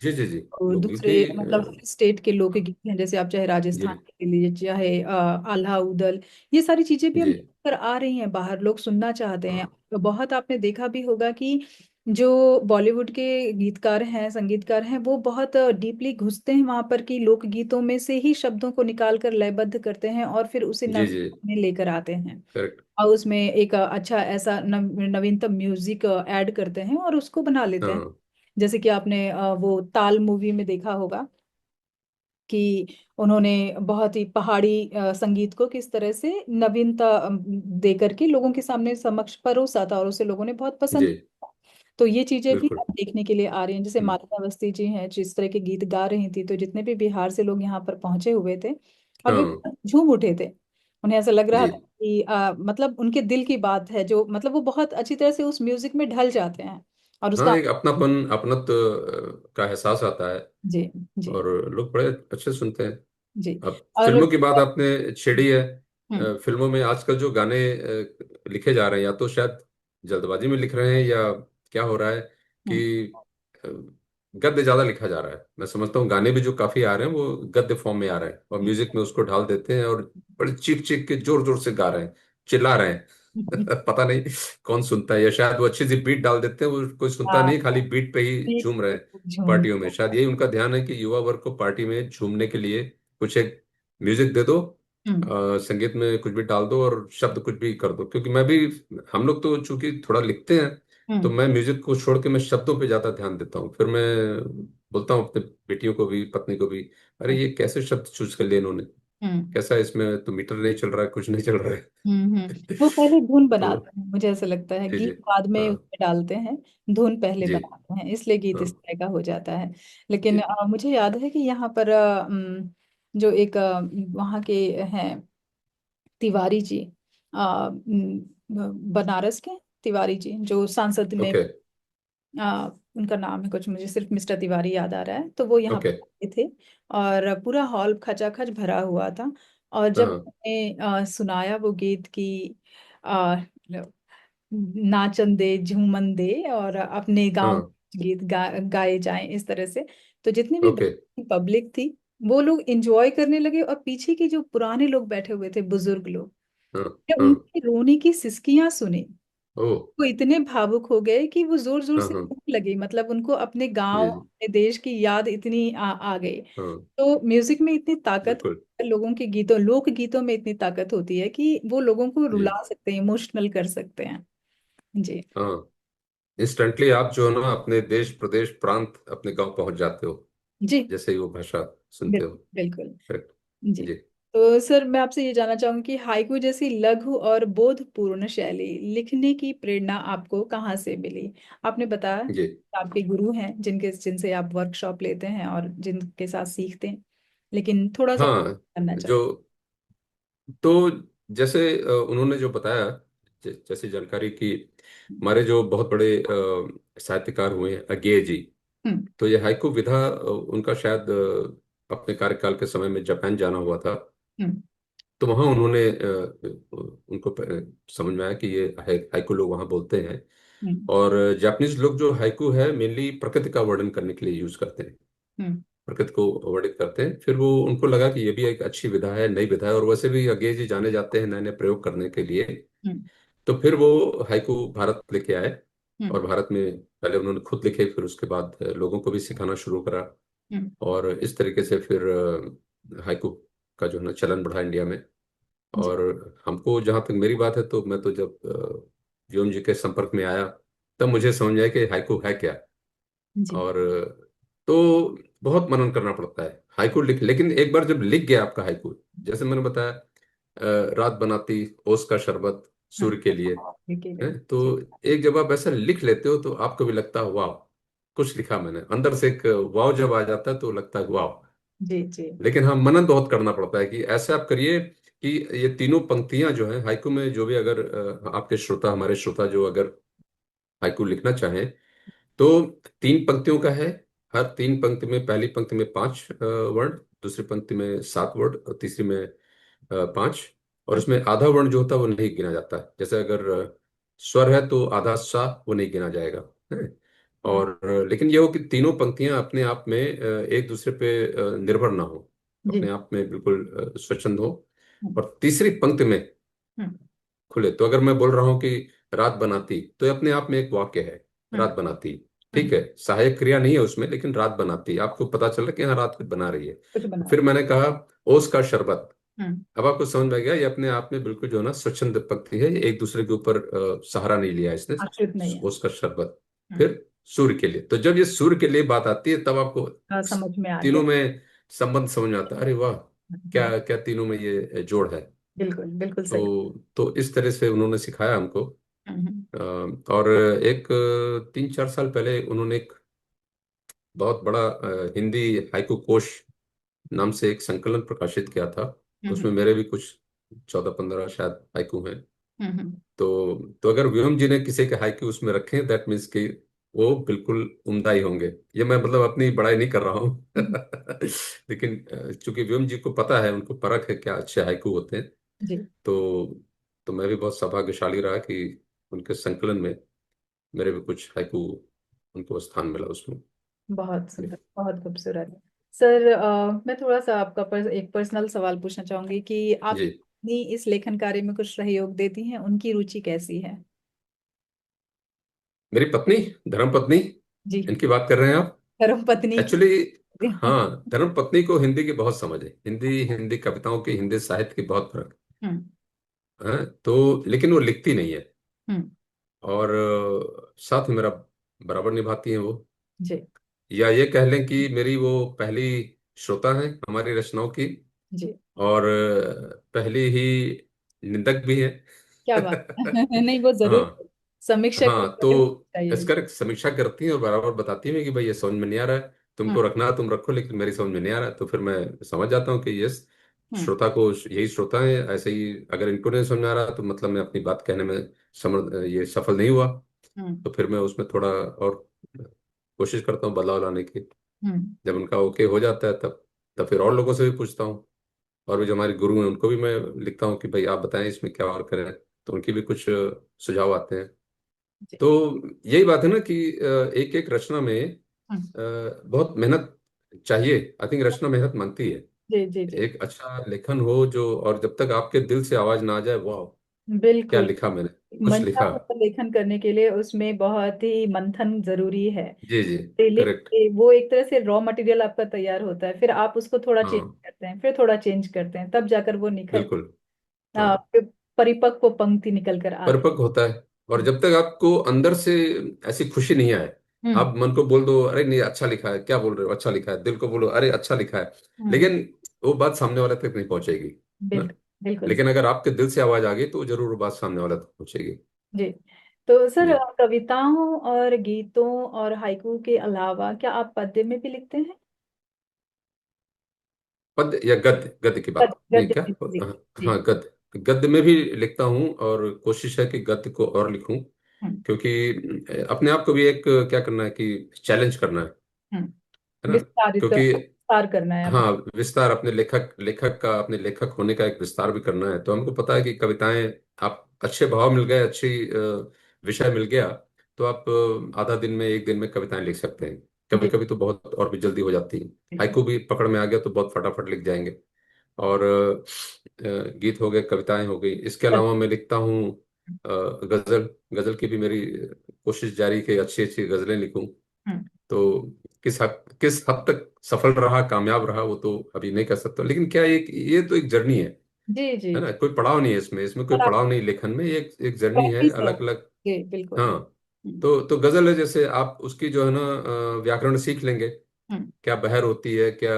जी जी जी। और लोकगीत भी दूसरे मतलब हर स्टेट के लोकगीत हैं, जैसे आप चाहे राजस्थान जी के लिए, चाहे आल्हा उदल, ये सारी चीजें भी जी। अब कर आ रही हैं बाहर, लोग सुनना चाहते हैं। हाँ तो बहुत आपने देखा भी होगा कि जो बॉलीवुड के गीतकार हैं, संगीतकार हैं, वो बहुत डीपली घुसते हैं वहां पर, कि लोकगीतों में से ही शब्दों को निकाल कर लयबद्ध करते हैं और फिर उसे जी जी। नवीन में लेकर आते हैं। करेक्ट। और उसमें एक अच्छा ऐसा नवीनतम म्यूजिक ऐड करते हैं और उसको बना लेते हैं। हाँ जैसे कि आपने वो ताल मूवी में देखा होगा कि उन्होंने बहुत ही पहाड़ी संगीत को किस तरह से नवीनता दे करके लोगों के सामने समक्ष परोसा था, और उसे लोगों ने बहुत जी। पसंद किया। तो ये चीजें भी बिल्कुल। अब देखने के लिए आ रही हैं। जैसे हम्म माधुरी अवस्थी जी हैं, जिस तरह के गीत गा रही थी, तो जितने भी बिहार से लोग यहाँ पर पहुंचे हुए थे और वे हाँ झूम उठे थे। उन्हें ऐसा लग रहा जी। था कि मतलब उनके दिल की बात है, जो मतलब वो बहुत अच्छी तरह से उस म्यूजिक में ढल जाते हैं और हाँ, उसका। एक अपनापन अपनत्व का एहसास आता है। जी। जी। और लोग बड़े अच्छे सुनते हैं। जी। अब और फिल्मों की बात आपने छेड़ी है। हम्म। फिल्मों में आजकल जो गाने लिखे जा रहे हैं, या तो शायद जल्दबाजी में लिख रहे हैं, या क्या हो रहा है हम्म। कि अ, गद्य ज्यादा लिखा जा रहा है। मैं समझता हूँ गाने भी जो काफी आ रहे हैं वो गद्य फॉर्म में आ रहे हैं, और म्यूजिक में उसको ढाल देते हैं और बड़े चीख चीख के जोर जोर से गा रहे हैं, चिल्ला रहे हैं। पता नहीं कौन सुनता है, या शायद वो अच्छी सी बीट डाल देते हैं, वो कोई सुनता हाँ, नहीं, खाली बीट पे ही ठीक झूम रहे हैं। है, झूम। पार्टियों में शायद यही उनका ध्यान है कि युवा वर्ग को पार्टी में झूमने के लिए कुछ एक म्यूजिक दे दो, हम्म। संगीत में कुछ भी डाल दो और शब्द कुछ भी कर दो। क्योंकि मैं भी, हम लोग तो चूंकि थोड़ा लिखते हैं, तो हम्म। मैं म्यूजिक को छोड़ के मैं शब्दों पे ज्यादा ध्यान देता हूँ। फिर मैं बोलता हूँ अपने बेटियों को भी, पत्नी को भी, अरे ये कैसे शब्द चूज कर लिए इन्होंने, हम्म। कैसा इसमें तो मीटर नहीं चल रहा है, कुछ नहीं चल रहा है। वो पहले धुन तो बनाते हैं, मुझे ऐसा लगता है जी जी। गीत बाद में हाँ उसमें डालते हैं, धुन पहले जी। बनाते हैं, इसलिए गीत इस हाँ तरह का हो जाता है। लेकिन जी। मुझे याद है कि यहाँ पर जो एक वहाँ के हैं तिवारी जी, बनारस के तिवारी जी, जो सांसद में ओके उनका नाम है कुछ, मुझे सिर्फ मिस्टर तिवारी याद आ रहा है। तो वो यहाँ ओके। पर आए थे और पूरा हॉल खचाखच भरा हुआ था। और जब हाँ उन्होंने सुनाया वो गीत की आ, नाचन दे झूमन दे और अपने गांव हाँ। के गीत गाए जाएं इस तरह से, तो जितनी भी ओके। पब्लिक थी वो लोग एंजॉय करने लगे। और पीछे के जो पुराने लोग बैठे हुए थे, बुजुर्ग लोग, हाँ जब हाँ। उनकी रोने की सिसकियां सुनी, ओ। वो इतने भावुक हो गए कि वो जोर जोर हाँ से हाँ। रोने लगे। मतलब उनको अपने गांव, जी जी। अपने देश की याद इतनी आ गई। हाँ तो म्यूजिक में इतनी ताकत बिल्कुल। है, लोगों के गीतों, लोक गीतों में इतनी ताकत होती है कि वो लोगों को जी। रुला सकते हैं, इमोशनल कर सकते हैं। जी। हाँ, इंस्टेंटली आप जो है ना अपने देश प्रदेश प्रांत अपने गांव पहुंच जाते हो, जी। जैसे ही वो भाषा सुनते हो। बिल्कुल बिल्कुल। करेक्ट। जी। जी तो सर, मैं आपसे ये जानना चाहूंगी कि हाइकू जैसी लघु और बोधपूर्ण शैली लिखने की प्रेरणा आपको कहाँ से मिली? आपने बताया जी। कि आपके गुरु हैं जिनसे आप वर्कशॉप लेते हैं और जिनके साथ सीखते हैं, लेकिन थोड़ा सा हाँ, करना जो चाहते तो जैसे उन्होंने जो बताया, जैसे जानकारी की, हमारे जो बहुत बड़े साहित्यकार हुए हैं अज्ञेय जी, हैं। तो ये हाइकू विधा उनका शायद अपने कार्यकाल के समय में जापान जाना हुआ था। हम्म। तो वहाँ उन्होंने उनको समझ में आया कि ये हाइकू लोग वहाँ बोलते हैं। हम्म। और जापानीज लोग जो हाइकू है मेनली प्रकृति का वर्णन करने के लिए यूज करते हैं, हम्म। प्रकृति को वर्णित करते हैं। फिर वो उनको लगा कि ये भी एक अच्छी विधा है, नई विधा है, और वैसे भी अज्ञेय जी जाने जाते हैं नए नए प्रयोग करने के लिए। हम्म। तो फिर वो हाइकू भारत लेके आए, हम्म। और भारत में पहले उन्होंने खुद लिखे, फिर उसके बाद लोगों को भी सिखाना शुरू करा। हम्म। और इस तरीके से फिर हाइकू का जो है ना चलन बढ़ा इंडिया में। जी। और हमको जहाँ तक मेरी बात है, तो मैं तो जब व्योम जी के संपर्क में आया, तब मुझे समझ आया कि हाइकू है क्या। जी। और तो बहुत मनन करना पड़ता है हाइकू लिख, लेकिन एक बार जब लिख गया आपका हाइकू, जैसे मैंने बताया, रात बनाती ओस का शरबत हाँ, सूर्य के लिए, लिखे है गए। तो जी। एक जब आप ऐसा लिख लेते हो तो आपको भी लगता है वाह, कुछ लिखा मैंने अंदर से। एक वाव जब आ जाता है तो लगता है वाह। जी। जी। लेकिन हाँ, मनन बहुत करना पड़ता है कि ऐसे आप करिए कि ये तीनों पंक्तियां जो हैं हाइकू में, जो भी अगर आपके श्रोता, हमारे श्रोता जो अगर हाइकू लिखना चाहें, तो 3 पंक्तियों का है। हर 3 पंक्ति में, पहली पंक्ति में 5 वर्ण, दूसरी पंक्ति में 7 वर्ड और तीसरी में 5। और अच्छा। उसमें आधा वर्ण जो होता है वो नहीं गिना जाता है। जैसे अगर स्वर है तो आधा सा वो नहीं गिना जाएगा है। हम्म। और लेकिन ये हो कि तीनों पंक्तियां अपने आप में एक दूसरे पे निर्भर ना हो, जी। अपने आप में बिल्कुल स्वच्छंद हो। हम्म। और तीसरी पंक्ति में हम्म। खुले। तो अगर मैं बोल रहा हूँ कि रात बनाती, तो ये अपने आप में एक वाक्य है, हम्म। रात बनाती। ठीक हम्म। है, सहायक क्रिया नहीं है उसमें, लेकिन रात बनाती आपको पता चल रहा है कि हाँ रात कुछ बना रही है। कुछ बना फिर रहे। मैंने कहा ओस का शरबत। हम्म। अब आपको समझ में आ गया, ये अपने आप में बिल्कुल जो है ना स्वच्छंद पंक्ति है, ये एक दूसरे के ऊपर सहारा नहीं लिया इसने। आश्रित नहीं है। ओस का शरबत। हम्म। फिर सूर्य के लिए, तो जब ये सूर्य के लिए बात आती है तब आपको समझ में आ गया। तीनों में संबंध समझ में आता है। अरे वाह, हाँ। क्या क्या तीनों में ये जोड़ है। बिल्कुल बिल्कुल सही। तो इस तरह से उन्होंने सिखाया हमको। हम्म। और एक 3-4 साल पहले उन्होंने एक बहुत बड़ा हिंदी हाइकू कोश नाम से एक संकलन प्रकाशित किया था। हम्म। उसमें मेरे भी कुछ 14-15 शायद हाइकू हैं। हम्म। तो अगर व्योम जी ने किसी के हाइकू उसमें रखे, दैट मीन्स कि वो बिल्कुल उम्दा ही होंगे। ये मैं मतलब अपनी बड़ाई नहीं कर रहा हूँ हम्म। लेकिन चूंकि व्योम जी को पता है, उनको परख है क्या अच्छे हाइकू होते हैं। जी। तो तो मैं भी बहुत सौभाग्यशाली रहा कि उनके संकलन में मेरे भी कुछ हाइकू, उनको स्थान मिला उसमें। बहुत सुंदर, बहुत खूबसूरत। सर, मैं थोड़ा सा आपका एक पर्सनल सवाल पूछना चाहूंगी कि आप जी। अपनी इस लेखन कार्य में कुछ सहयोग देती हैं, उनकी रुचि कैसी है? मेरी पत्नी, धर्म पत्नी, जी। इनकी बात कर रहे हैं आप? धर्म पत्नी की। एक्चुअली हाँ, धर्म पत्नी को हिंदी की बहुत समझ है, हिंदी हिंदी कविताओं की, हिंदी साहित्य की बहुत फर्क हम्म। है। तो लेकिन वो लिखती नहीं है। हम्म। और साथ में मेरा बराबर निभाती हैं वो। जी। या ये कह लें कि मेरी वो पहली श्रोता हैं हमारी रचनाओं की। जी। और पहली ही निंदक भी है क्या बात नहीं, वो जरूर हाँ। समीक्षा हाँ, करके तो चाहिए। इसका एक समीक्षा करती हैं और बराबर बताती हैं कि भाई ये समझ में नहीं आ रहा है, हम्म। तुमको रखना है तुम रखो, लेकिन मेरी समझ में नहीं आ रहा है। तो फिर मैं समझ जाता हूँ कि ये हम्म। श्रोता को, यही श्रोता है ऐसे ही। अगर इनको नहीं समझ में आ रहा तो मतलब मैं अपनी बात कहने में समर्थ, ये सफल नहीं हुआ। हम्म। तो फिर मैं उसमें थोड़ा और कोशिश करता हूँ बदलाव लाने की। हम्म। जब उनका ओके हो जाता है तब फिर और लोगों से भी पूछता हूँ। और भी जो हमारे गुरु हैं उनको भी मैं लिखता हूँ कि भाई आप बताएं इसमें क्या और करें। तो उनकी भी कुछ सुझाव आते हैं। जी। तो यही बात है ना कि एक एक रचना में हम्म। बहुत मेहनत चाहिए। आई थिंक रचना मेहनत मांगती है। जी जी जी। एक अच्छा लेखन हो जो, और जब तक आपके दिल से आवाज ना आ जाए, वाह क्या बिल्कुल। लिखा मैंने, कुछ मंशा लिखा। पत्र लेखन करने के लिए उसमें बहुत ही मंथन जरूरी है। जी जी, लिख करेक्ट। के वो एक तरह से रॉ मटेरियल आपका तैयार होता है, फिर आप उसको थोड़ा चेंज हाँ करते हैं, फिर थोड़ा चेंज करते हैं, तब जाकर वो निखर बिल्कुल। हाँ, फिर परिपक्व पंक्ति निकल कर आती परिपक्व होता है। और है। जब तक आपको अंदर से ऐसी खुशी नहीं आए, हम्म। आप मन को बोल दो अरे नहीं अच्छा लिखा है, क्या बोल रहे हो अच्छा लिखा है, दिल को बोलो अरे अच्छा लिखा है, हम्म। लेकिन वो बात सामने वाले तक नहीं पहुंचेगी ना। बिल्कुल बिल्कुल। लेकिन अगर आपके दिल से आवाज आ गई तो जरूर वो बात सामने वाले तक पहुंचेगी। जी। तो सर, जी। कविताओं और गीतों और हाइकू के अलावा क्या आप पद्य में भी लिखते हैं? पद्य या गद्य, गद्य की बात नहीं गद्य क्या? में भी हाँ। जी। हाँ, गद्य, गद्य में भी लिखता हूँ और कोशिश है कि गद्य को और लिखूं। हम्म। क्योंकि अपने आप को भी एक क्या करना है कि चैलेंज करना है ना। विस्तारित क्योंकि विस्तार करना है अपना। हाँ, विस्तार, अपने लेखक लेखक का, अपने लेखक होने का एक विस्तार भी करना है। तो हमको पता है कि कविताएं, आप अच्छे भाव मिल गए, अच्छी विषय मिल गया, तो आप आधा दिन में, एक दिन में कविताएं लिख सकते हैं। कभी जी। कभी तो बहुत और भी जल्दी हो जाती है। जी। हाइकू भी पकड़ में आ गया तो बहुत फटाफट लिख जाएंगे। और गीत हो गए, कविताएं हो गई। इसके अलावा मैं लिखता हूँ गजल। गजल की भी मेरी कोशिश जारी कि अच्छी अच्छी गजलें लिखूं। हम्म। तो किस हद तक सफल रहा, कामयाब रहा, वो तो अभी नहीं कर सकता। लेकिन क्या ये तो एक जर्नी जी जी है ना, जी। कोई पड़ाव नहीं है इसमें कोई और आप पड़ाव नहीं लेखन में, ये एक जर्नी है प्रैक्टिस है। अलग अलग। जी बिल्कुल। हाँ। हम्म। तो गजल है, जैसे आप उसकी जो है ना व्याकरण सीख लेंगे, हम्म। क्या बहर होती है, क्या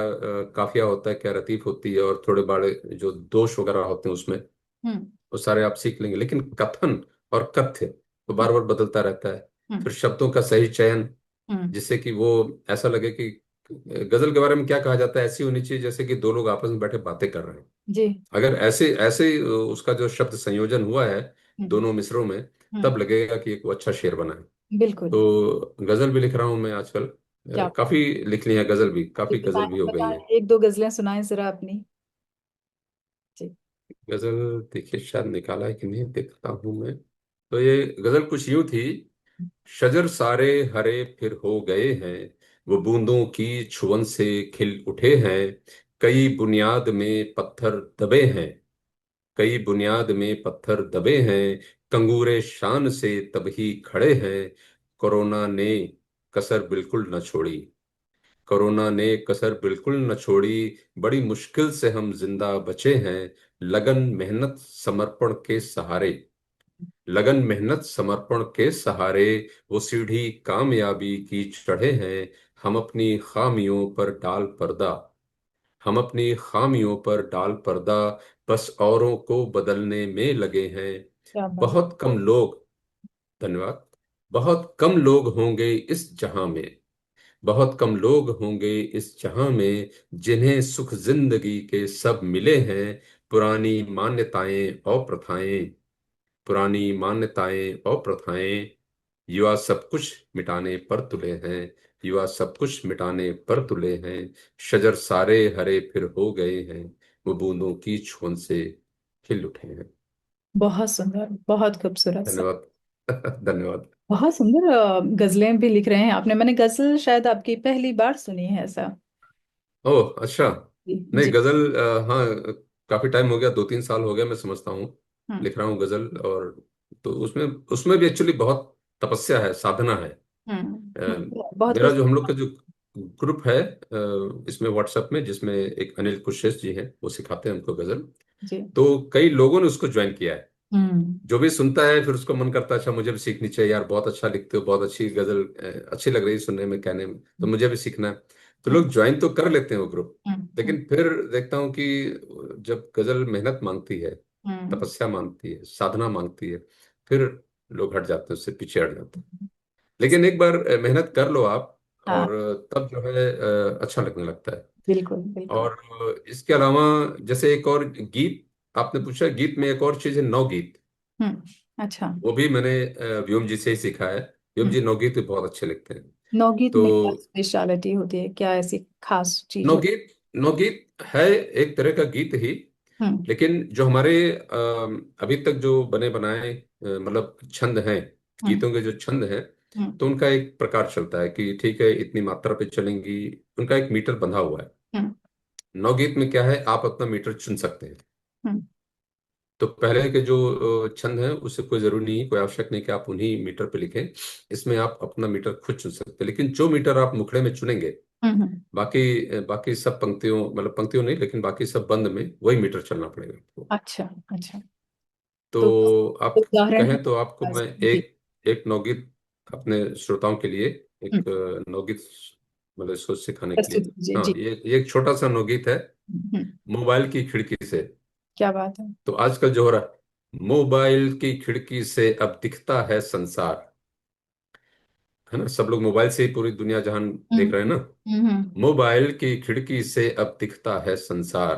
काफिया होता है, क्या रतीफ होती है, और थोड़े बड़े जो दोष वगैरह होते हैं उसमें, हम्म। वो सारे आप सीख लेंगे। लेकिन कथन और कथ्य तो बार बार बदलता रहता है। हम्म। फिर शब्दों का सही चयन, हम्म। जिससे कि वो ऐसा लगे कि गजल के बारे में क्या कहा जाता है, ऐसी होनी चाहिए जैसे कि दो लोग आपस में बैठे बातें कर रहे हैं। जी। अगर ऐसे ऐसे उसका जो शब्द संयोजन हुआ है हम्म। दोनों मिसरों में, हम्म। तब लगेगा कि एक वो अच्छा शेर बना है। बिल्कुल। तो गजल भी लिख रहा हूँ मैं आजकल। क्या? काफी लिख ली है, गजल भी, काफी गजल बताएं भी हो गई बताएं, है। एक दो गजलें सुनाएं जरा अपनी। जी। गजल देखिए, शायद निकाला है कि नहीं, देखता हूं मैं। तो ये गजल कुछ यूं थी। शजर सारे हरे फिर हो गए हैं, वो बूंदों की छुअन से खिल उठे हैं। कई बुनियाद में पत्थर दबे हैं, कई बुनियाद में पत्थर दबे हैं, कंगूरे शान से तभी खड़े हैं। कोरोना ने कसर बिल्कुल न छोड़ी, कोरोना ने कसर बिल्कुल न छोड़ी, बड़ी मुश्किल से हम जिंदा बचे हैं। लगन मेहनत समर्पण के सहारे, लगन मेहनत समर्पण के सहारे, वो सीढ़ी कामयाबी की चढ़े हैं। हम अपनी खामियों पर डाल पर्दा, हम अपनी खामियों पर डाल पर्दा, बस औरों को बदलने में लगे हैं। क्या बात। बहुत कम लोग, धन्यवाद, बहुत कम लोग होंगे इस जहां में, बहुत कम लोग होंगे इस जहां में, जिन्हें सुख जिंदगी के सब मिले हैं। पुरानी मान्यताएं और प्रथाएं, पुरानी मान्यताएं और प्रथाएं, युवा सब कुछ मिटाने पर तुले हैं, युवा सब कुछ मिटाने पर तुले हैं। शजर सारे हरे फिर हो गए हैं, वो बूंदों की छुअन से खिल उठे हैं। बहुत सुंदर, बहुत खूबसूरत सा। धन्यवाद। धन्यवाद। बहुत सुंदर गजलें भी लिख रहे हैं आपने। मैंने गजल शायद आपकी पहली बार सुनी है ऐसा। ओह अच्छा। जी नहीं जी। गजल, हाँ, काफी टाइम हो गया, 2-3 साल हो गया मैं समझता हूँ हम्म लिख रहा हूँ गजल। और तो उसमें उसमें भी एक्चुअली बहुत तपस्या है, साधना है। बहुत मेरा कुछ। जो, हम लोग का जो ग्रुप है इसमें व्हाट्सएप में, जिसमें एक अनिल कुशेश जी हैं, वो सिखाते हैं हमको गजल। जी। तो कई लोगों ने उसको ज्वाइन किया है। हम्म जो भी सुनता है फिर उसको मन करता है, अच्छा मुझे भी सीखनी चाहिए यार, बहुत अच्छा लिखते हो, बहुत अच्छी गजल, अच्छी लग रही है सुनने में, कहने में, तो मुझे भी सीखना है। तो हम्म लोग ज्वाइन तो कर लेते हैं वो ग्रुप, हम्म लेकिन फिर देखता हूँ कि जब गजल मेहनत मांगती है, हम्म। तपस्या मांगती है, साधना मांगती है, फिर लोग हट जाते हैं, उससे पीछे हट जाते हैं। लेकिन एक बार मेहनत कर लो आप, हाँ, और तब जो है अच्छा लगने लगता है। बिल्कुल बिल्कुल। और इसके अलावा, जैसे एक और गीत, आपने पूछा गीत में, एक और चीज है नवगीत। अच्छा। वो भी मैंने व्योम जी से ही सीखा है। व्योम हम्म। जी नवगीत भी बहुत अच्छे लिखते हैं। नवगीत तो में क्या स्पेशलिटी होती है, क्या ऐसी खास चीज होती नवगीत, नवगीत है एक तरह का गीत ही, है? लेकिन जो हमारे अभी तक जो बने बनाए मतलब छंद हैं, हम्म गीतों के जो छंद हैं, हम्म तो उनका एक प्रकार चलता है कि ठीक है इतनी मात्रा पे चलेंगी, उनका एक मीटर बंधा हुआ है। हम्म नवगीत में क्या है, आप अपना मीटर चुन सकते हैं। हम्म। तो पहले के जो छंद हैं उससे कोई जरूरी नहीं, कोई आवश्यक नहीं कि आप उन्हीं मीटर पे लिखें। इसमें आप अपना मीटर खुद चुन सकते हैं, लेकिन जो मीटर आप मुखड़े में चुनेंगे, हम्म। बाकी बाकी सब पंक्तियों, मतलब पंक्तियों नहीं, लेकिन बाकी सब बंद में वही मीटर चलना पड़ेगा आपको। अच्छा अच्छा। तो तो आप उदाहरण है? कहें तो आपको मैं जी। एक एक नवगीत अपने श्रोताओं के लिए, हम्म, एक नवगीत, मतलब इसको सिखाने के प्रस्तुत लिए। कीजिए हाँ, जी। ये एक छोटा सा नवगीत है, हम्म। मोबाइल की खिड़की से। क्या बात है। तो आजकल जो हो रहा है, मोबाइल की खिड़की से अब दिखता है संसार, है ना, सब लोग मोबाइल से ही पूरी दुनिया जहान देख रहे हैं ना। हम्म। मोबाइल की खिड़की से अब दिखता है संसार,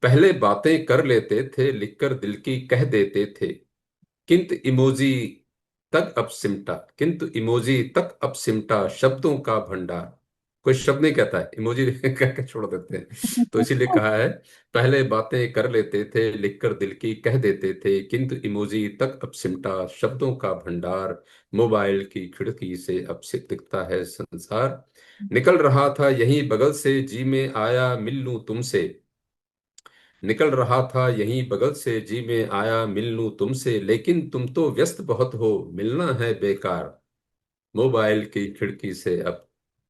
पहले बातें कर लेते थे, लिखकर दिल की कह देते थे, किंतु इमोजी तक अब सिमटा, किंतु इमोजी तक अब सिमटा शब्दों का भंडार। कोई शब्द नहीं कहता है, इमोजी कह के छोड़ देते हैं। तो इसीलिए कहा है, पहले बातें कर लेते थे, लिखकर दिल की कह देते थे, किंतु इमोजी तक अब सिमटा शब्दों का भंडार। मोबाइल की खिड़की से अब से दिखता है संसार, निकल रहा था यहीं बगल से, जी में आया मिल लूं तुमसे, निकल रहा था यहीं बगल से, जी में आया मिल लूं तुमसे, लेकिन तुम तो व्यस्त बहुत हो, मिलना है बेकार। मोबाइल की खिड़की से अब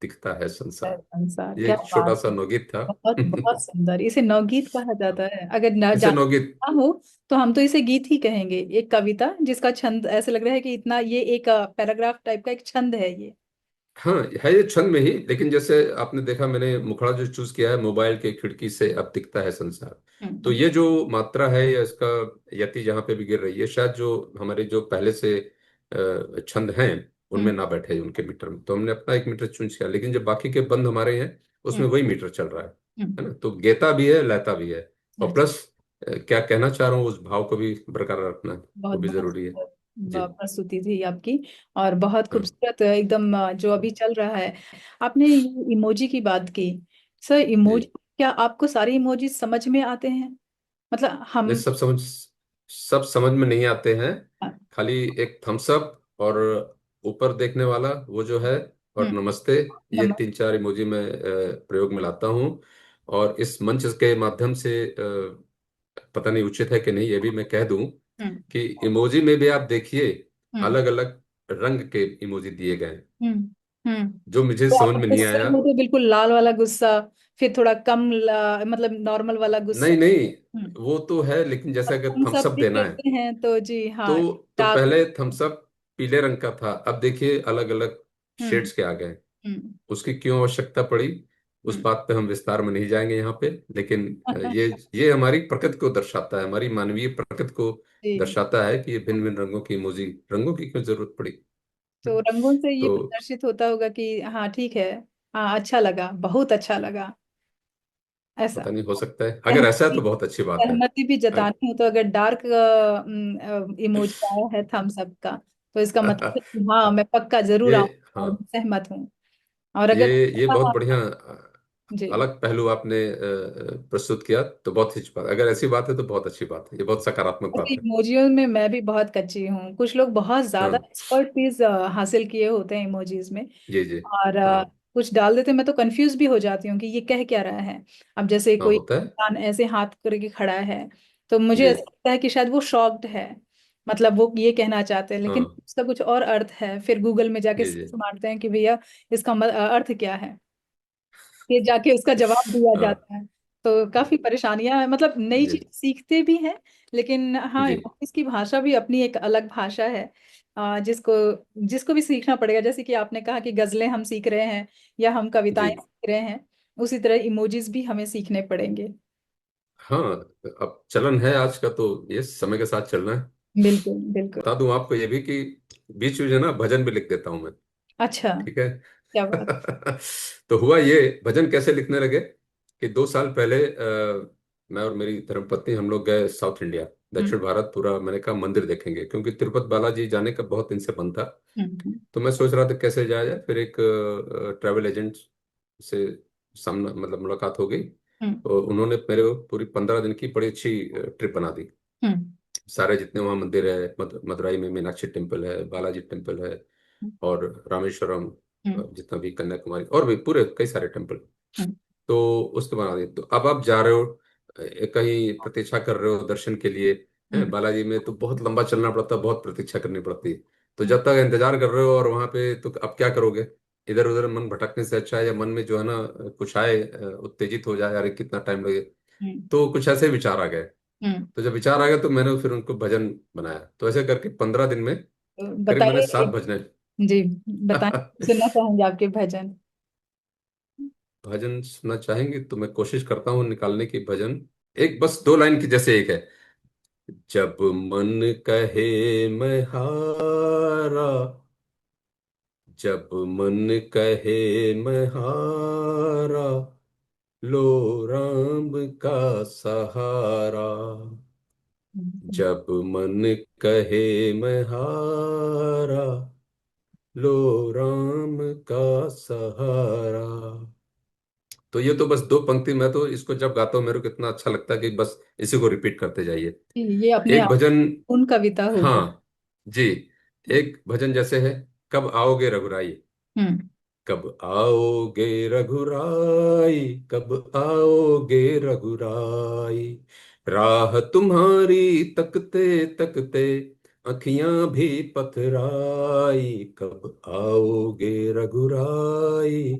दिखता है संसार। संसार, ये क्या एक छोटा बात सा है। नवगीत था। बहुत बहुत सुंदर, इसे नवगीत कहा जाता है। अगर न इसे जाना नवगीत, ना हो तो हम तो इसे गीत ही कहेंगे। एक कविता जिसका छंद ऐसे लग रहा है कि इतना, ये एक पैराग्राफ टाइप का एक छंद है ये। हाँ है ये छंद में ही, लेकिन जैसे आपने देखा, मैंने मुखड़ा जो चूज किया है, मोबाइल की खिड़की से अब दिखता है संसार, तो हम्म ये जो मात्रा है या इसका यति जहाँ पे भी गिर रही है, शायद जो हमारे जो पहले से छंद हैं हम्म उनमें ना बैठे उनके मीटर में, तो हमने अपना एक मीटर चूज किया, लेकिन जो बाकी के बंद हमारे हैं हम्म उसमें वही मीटर चल रहा है हम्म। ना। तो गेता भी है, लयता भी है, और अच्छा। प्लस क्या कहना चाह रहा हूँ, उस भाव को भी बरकरार रखना है, वो बहुत भी बहुत जरूरी है। सुंदर। जी। प्रस्तुति थी आपकी। और बहुत हाँ। खूबसूरत एकदम जो अभी चल रहा है। आपने इमोजी की बात की। सर, जी। इमोजी, क्या आपको सारे इमोजी समझ में आते हैं? मतलब नहीं, हम। सब समझ में नहीं आते हैं। हाँ, खाली एक थम्स अप और ऊपर देखने वाला वो जो है, और हम्म। नमस्ते, ये नमक। 3 4 इमोजी में प्रयोग में लाता हूँ। और इस मंच के माध्यम से पता नहीं उचित है कि नहीं, ये भी मैं कह दूं हम्म। कि इमोजी में भी आप देखिए, हम्म। अलग अलग रंग के इमोजी दिए गए हैं, हम्म। हम्म। जो मुझे तो समझ आप में नहीं गुस्से आया। में तो बिल्कुल लाल वाला गुस्सा, फिर थोड़ा कम मतलब नॉर्मल वाला गुस्सा। नहीं नहीं, हम्म। वो तो है, लेकिन जैसे और अगर हम थम्स सब अप भी देना है, करते हैं तो जी हाँ। तो डार्क। पहले थम्स अप पीले रंग का था, अब देखिए अलग अलग हम्म। शेड्स के आ गए। हम्म। उसकी क्यों आवश्यकता पड़ी, उस हम्म। बात पे हम विस्तार में नहीं जाएंगे यहाँ पे। लेकिन ये हमारी प्रकृति को दर्शाता है, हमारी मानवीय प्रकृति को जी। दर्शाता है कि ये भिन्न भिन्न रंगों की इमोजी, रंगों की क्यों जरूरत पड़ी। तो रंगों से ये तो प्रदर्शित होता होगा कि हाँ ठीक है। हाँ, अच्छा लगा, बहुत अच्छा लगा, ऐसा। पता नहीं, हो सकता है, अगर ऐसा है सहमति। तो बहुत अच्छी बात है। सहमति भी अ- जतानी हो तो अगर डार्क इमोजी आया है थम्स अप का, तो इसका मतलब है कि हाँ मैं पक्का जरूर ये, आऊंगा और हाँ, मैं सहमत हूँ। और ये अगर ये बहुत बढ़िया जी। अलग पहलू आपने प्रस्तुत किया, तो बहुत अच्छी बात, अगर ऐसी बात है तो बहुत अच्छी बात है, ये बहुत सकारात्मक वैसे बात है। इमोजियों में मैं भी बहुत कच्ची हूँ। कुछ लोग बहुत ज्यादा हाँ। एक्सपर्टीज हासिल किए होते हैं इमोजीज में। जी जी। और हाँ। कुछ डाल देते हैं, मैं तो कंफ्यूज भी हो जाती हूँ कि ये कह क्या रहा है। अब जैसे हाँ, कोई होता है। इंसान ऐसे हाथ करके खड़ा है, तो मुझे जी। ऐसा लगता है कि शायद वो शॉक्ड है, मतलब वो ये कहना चाहते हैं, लेकिन हाँ। उसका कुछ और अर्थ है। फिर गूगल में जाके जी जी। सर्च मारते हैं कि भैया इसका अर्थ क्या है, फिर जाके उसका जवाब दिया हाँ। जाता है। तो काफी परेशानियां हैं, मतलब नई जी चीज सीखते भी हैं। लेकिन हाँ, जी। इसकी भाषा भी अपनी एक अलग भाषा है, जिसको जिसको भी सीखना पड़ेगा। जैसे कि आपने कहा कि गजलें हम सीख रहे हैं या हम जी। कविताएं सीख रहे हैं, उसी तरह इमोजीज भी हमें सीखने पड़ेंगे। हाँ, अब चलन है आज का, तो ये समय के साथ चलना है। बिल्कुल बिल्कुल। बता दूं आपको ये भी कि बीच में जो है ना, भजन भी लिख देता हूं मैं। अच्छा। ठीक है। क्या बात। तो हुआ ये, भजन कैसे लिखने लगे कि 2 साल पहले मैं और मेरी धर्मपत्नी हम लोग गए साउथ इंडिया, हम्म। दक्षिण भारत पूरा। मैंने कहा मंदिर देखेंगे, क्योंकि तिरुपति बालाजी जाने का बहुत दिन से मन था। हम्म। तो मैं सोच रहा था कैसे जाया जाए, फिर एक ट्रैवल एजेंट से सामना मतलब मुलाकात हो गई। हम्म। तो उन्होंने मेरे को पूरी 15 दिन की बड़ी अच्छी ट्रिप बना दी। हम्म। सारे जितने वहाँ मंदिर है, मदुरई में मीनाक्षी टेम्पल है, बालाजी टेम्पल है, और रामेश्वरम, हम्म। जितना भी कन्याकुमारी, और भी पूरे कई सारे टेम्पल। हम्म। तो उसके बना दिए। तो अब आप जा रहे हो, कहीं प्रतीक्षा कर रहे हो दर्शन के लिए, हम्म। बालाजी में तो बहुत लंबा चलना पड़ता है, बहुत प्रतीक्षा करनी पड़ती है। तो हम्म। जब तक इंतजार कर रहे हो और वहां पे, तो अब क्या करोगे, इधर उधर मन भटकने से अच्छा है, या मन में जो है ना कुछ आए, उत्तेजित हो जाए, अरे कितना टाइम लगे। हम्म। तो कुछ ऐसे विचार आ गए। हम्म। तो जब विचार आ गया तो मैंने फिर उनको भजन बनाया, तो ऐसे करके 15 दिन में तो करीब मैंने बताइए 7 भजन। जी, बताएं, सुनना चाहेंगे आपके भजन। भजन सुनना चाहेंगे तो मैं कोशिश करता हूँ निकालने की भजन। एक बस 2 लाइन की, जैसे एक है, जब मन कहे मैं हारा, जब मन कहे मैं हारा, लो राम का सहारा, जब मन कहे मैं हारा, लो राम का सहारा। तो ये तो बस 2 पंक्ति, मैं तो इसको जब गाता हूँ मेरे को इतना अच्छा लगता है कि बस इसी को रिपीट करते जाइए। ये अपने एक आप भजन, उन कविता हो गई। हाँ जी, एक भजन जैसे है, कब आओगे रघुराई, हम्म। कब आओगे रघुराई, कब आओगे रघुराई, राह तुम्हारी तकते तकते अखियां भी पथराई, कब आओगे रघुराई,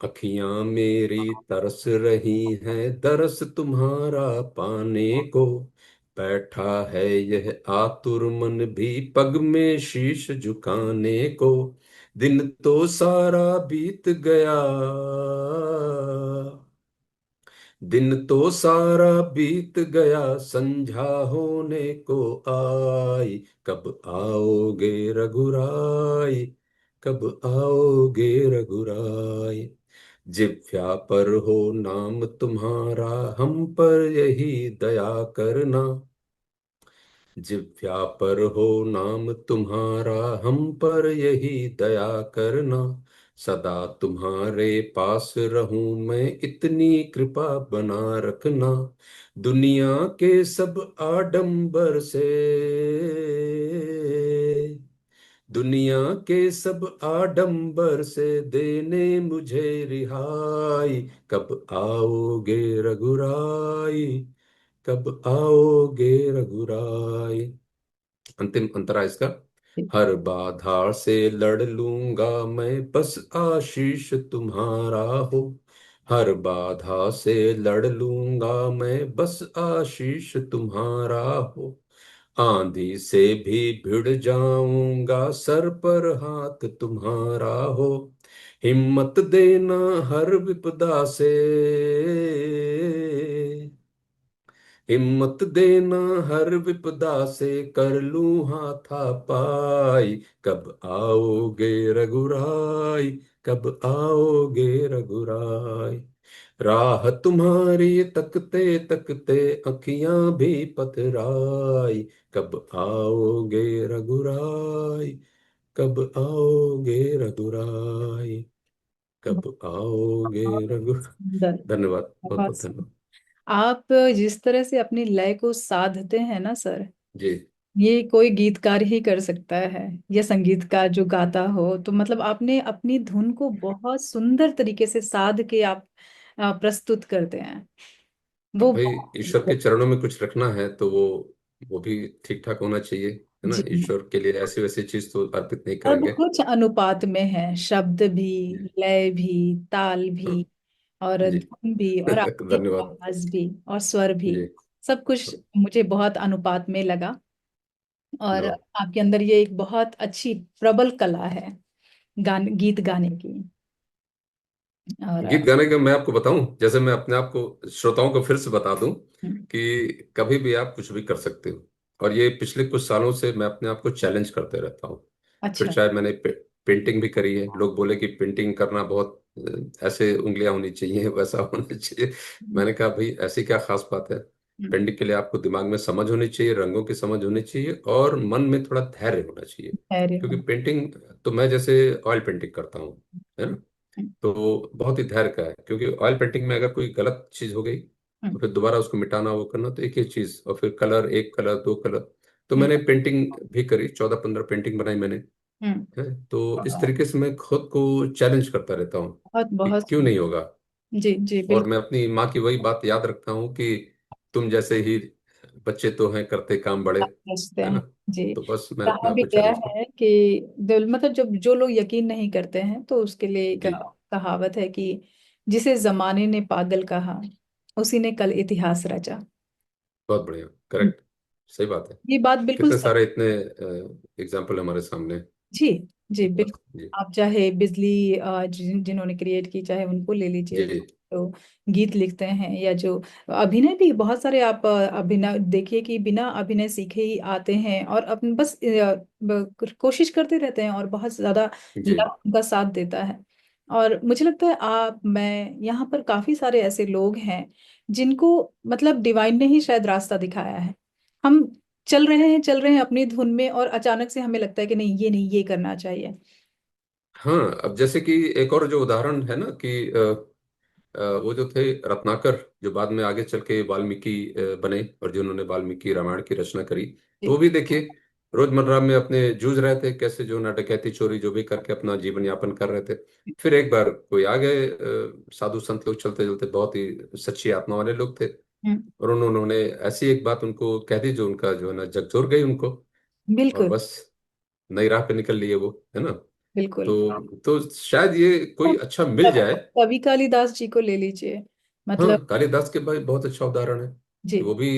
अखियां मेरी तरस रही हैं दरस तुम्हारा पाने को, बैठा है यह आतुर मन भी पग में शीश झुकाने को, दिन तो सारा बीत गया, दिन तो सारा बीत गया, संझा होने को आई, कब आओगे रघुराई, कब आओगे रघुराई, जिभ्या पर हो नाम तुम्हारा, हम पर यही दया करना, जिव्या पर हो नाम तुम्हारा, हम पर यही दया करना। सदा तुम्हारे पास रहूं मैं, इतनी कृपा बना रखना। दुनिया के सब आडंबर से, दुनिया के सब आडंबर से देने मुझे रिहाई। कब आओगे रघुराई, कब आओगे रघुराई। अंतिम अंतरा इसका। हर बाधा से लड़ लूंगा मैं, बस आशीष तुम्हारा हो। हर बाधा से लड़ लूंगा मैं, बस आशीष तुम्हारा हो। आंधी से भी भिड़ जाऊंगा, सर पर हाथ तुम्हारा हो। हिम्मत देना हर विपदा से, हिम्मत देना हर विपदा से, कर लूं हाथापाई। कब आओगे रघुराई, कब आओगे रघुराई। राह तुम्हारी तकते तकते अखियां भी पथराई। कब आओगे रघुराई, कब आओगे रघुराई, कब आओगे रघु। सुंदर। धन्यवाद, बहुत बहुत बहुत सुंदर। धन्यवाद। आप जिस तरह से अपनी लय को साधते हैं ना सर, जी ये कोई गीतकार ही कर सकता है, या संगीतकार जो गाता हो। तो मतलब आपने अपनी धुन को बहुत सुंदर तरीके से साध के आप प्रस्तुत करते हैं। अब वो भाई, ईश्वर के चरणों में कुछ रखना है तो वो भी ठीक ठाक होना चाहिए, है ना। जी। ईश्वर के लिए ऐसी वैसी चीज तो अर्पित नहीं सब करेंगे। कुछ अनुपात में है, शब्द भी, जी लय भी, ताल हाँ। भी, और जी धुन भी, और आपकी धन्यवाद। आवाज भी, और स्वर भी। जी सब कुछ मुझे बहुत अनुपात में लगा। और नो। आपके अंदर ये एक बहुत अच्छी प्रबल कला है, गीत गाने की। और गीत गाने का मैं आपको बताऊं, जैसे मैं अपने आप को, श्रोताओं को फिर से बता दूं हम्म, कि कभी भी आप कुछ भी कर सकते हो। और ये पिछले कुछ सालों से मैं अपने आप को चैलेंज करते रहता हूँ। फिर अच्छा। चाहे मैंने पेंटिंग भी करी है, लोग बोले कि पेंटिंग करना बहुत ऐसे उंगलियां होनी चाहिए, वैसा होना चाहिए। हम्म, मैंने कहा भाई ऐसी क्या खास बात है। हम्म, पेंटिंग के लिए आपको दिमाग में समझ होनी चाहिए, रंगों की समझ होनी चाहिए, और मन में थोड़ा धैर्य होना चाहिए। अरे क्योंकि वाह। पेंटिंग, तो मैं जैसे ऑयल पेंटिंग करता हूँ, है ना। हम्म, तो बहुत ही धैर्य का है, क्योंकि ऑयल पेंटिंग में अगर कोई गलत चीज हो गई हम्म, तो फिर दोबारा उसको मिटाना, वो करना, तो एक ही चीज, और फिर कलर, एक कलर, दो कलर। तो हम्म, मैंने पेंटिंग भी करी, 14-15 पेंटिंग बनाई मैंने, हम्म, है। तो इस वाह, तरीके से मैं खुद को चैलेंज करता रहता हूँ बहुत कि बहुत क्यों नहीं सुंदर। होगा। जी जी और बिल्कुल। मैं अपनी माँ की वही बात याद रखता हूँ कि तुम जैसे ही बच्चे तो हैं, करते काम बड़े, सोचते है ना। हैं। जी। तो बस मैं अपने कहा आप भी को गया चैलेंज करता है कि दिल, मतलब जब जो लोग यकीन नहीं करते हैं तो उसके लिए हूँ। एक जी, कहावत है कि जिसे जमाने ने पागल कहा, उसी ने कल इतिहास रचा। बहुत बढ़िया, करेक्ट, सही बात है। ये बात बिल्कुल कितने सच। सारे इतने एग्जाम्पल हमारे सामने। जी जी बहुत, बिल्कुल। जी आप चाहे बिजली जिन्होंने क्रिएट की, चाहे उनको ले लीजिए, जी तो गीत लिखते हैं, या जो अभिनय भी, बहुत सारे आप अभिनय देखिए कि बिना अभिनय सीखे ही आते हैं, और अपन बस कोशिश करते रहते हैं, और बहुत ज्यादा जी लक उनका साथ देता है। और मुझे लगता है आप, मैं, यहाँ पर काफी सारे ऐसे लोग हैं जिनको मतलब डिवाइन ने ही शायद रास्ता दिखाया है। हम चल रहे हैं अपनी धुन में, और अचानक से हमें लगता है कि नहीं, ये नहीं, ये करना चाहिए। हाँ। अब जैसे कि एक और जो उदाहरण है ना कि वो जो थे रत्नाकर, जो बाद में आगे चल के वाल्मीकि बने, और जिन्होंने वाल्मीकि रामायण की रचना करी। तो वो जी। भी देखिए, रोजमर्रा में अपने जूझ रहे थे, कैसे जो ना डकैती चोरी जो भी करके अपना जीवन यापन कर रहे थे। फिर एक बार कोई आ गए, साधु संत लोग, चलते चलते, बहुत ही सच्ची आत्मा वाले लोग थे। हम्म, और उन्होंने ऐसी एक बात उनको कह दी जो उनका जो है ना झकझोर गई उनको। और बिल्कुल बस नई राह पे निकल लिए वो, है ना। बिल्कुल। तो शायद ये कोई अच्छा मिल जाए। कवि कालिदास जी को ले लीजिए, मतलब। हाँ, कालिदास के भाई बहुत अच्छा उदाहरण है जी। कि वो भी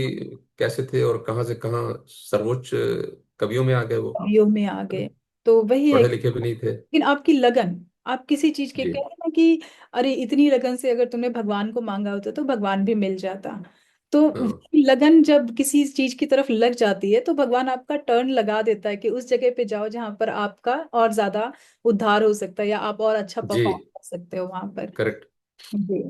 कैसे थे और कहाँ से कहाँ सर्वोच्च कवियों में आ गए वो, कवियों में आ है ना। गए। तो वही है, पढ़े लिखे भी नहीं थे। लेकिन आपकी लगन, आप किसी चीज के, जी कहते हैं ना कि अरे इतनी लगन से अगर तुमने भगवान को मांगा होता तो भगवान भी मिल जाता। तो हाँ वही लगन जब किसी चीज की तरफ लग जाती है तो भगवान आपका टर्न लगा देता है कि उस जगह पे जाओ जहां पर आपका और ज्यादा उद्धार हो सकता है, या आप और अच्छा जी, परफॉर्म कर सकते हो वहां पर। करेक्ट। जी।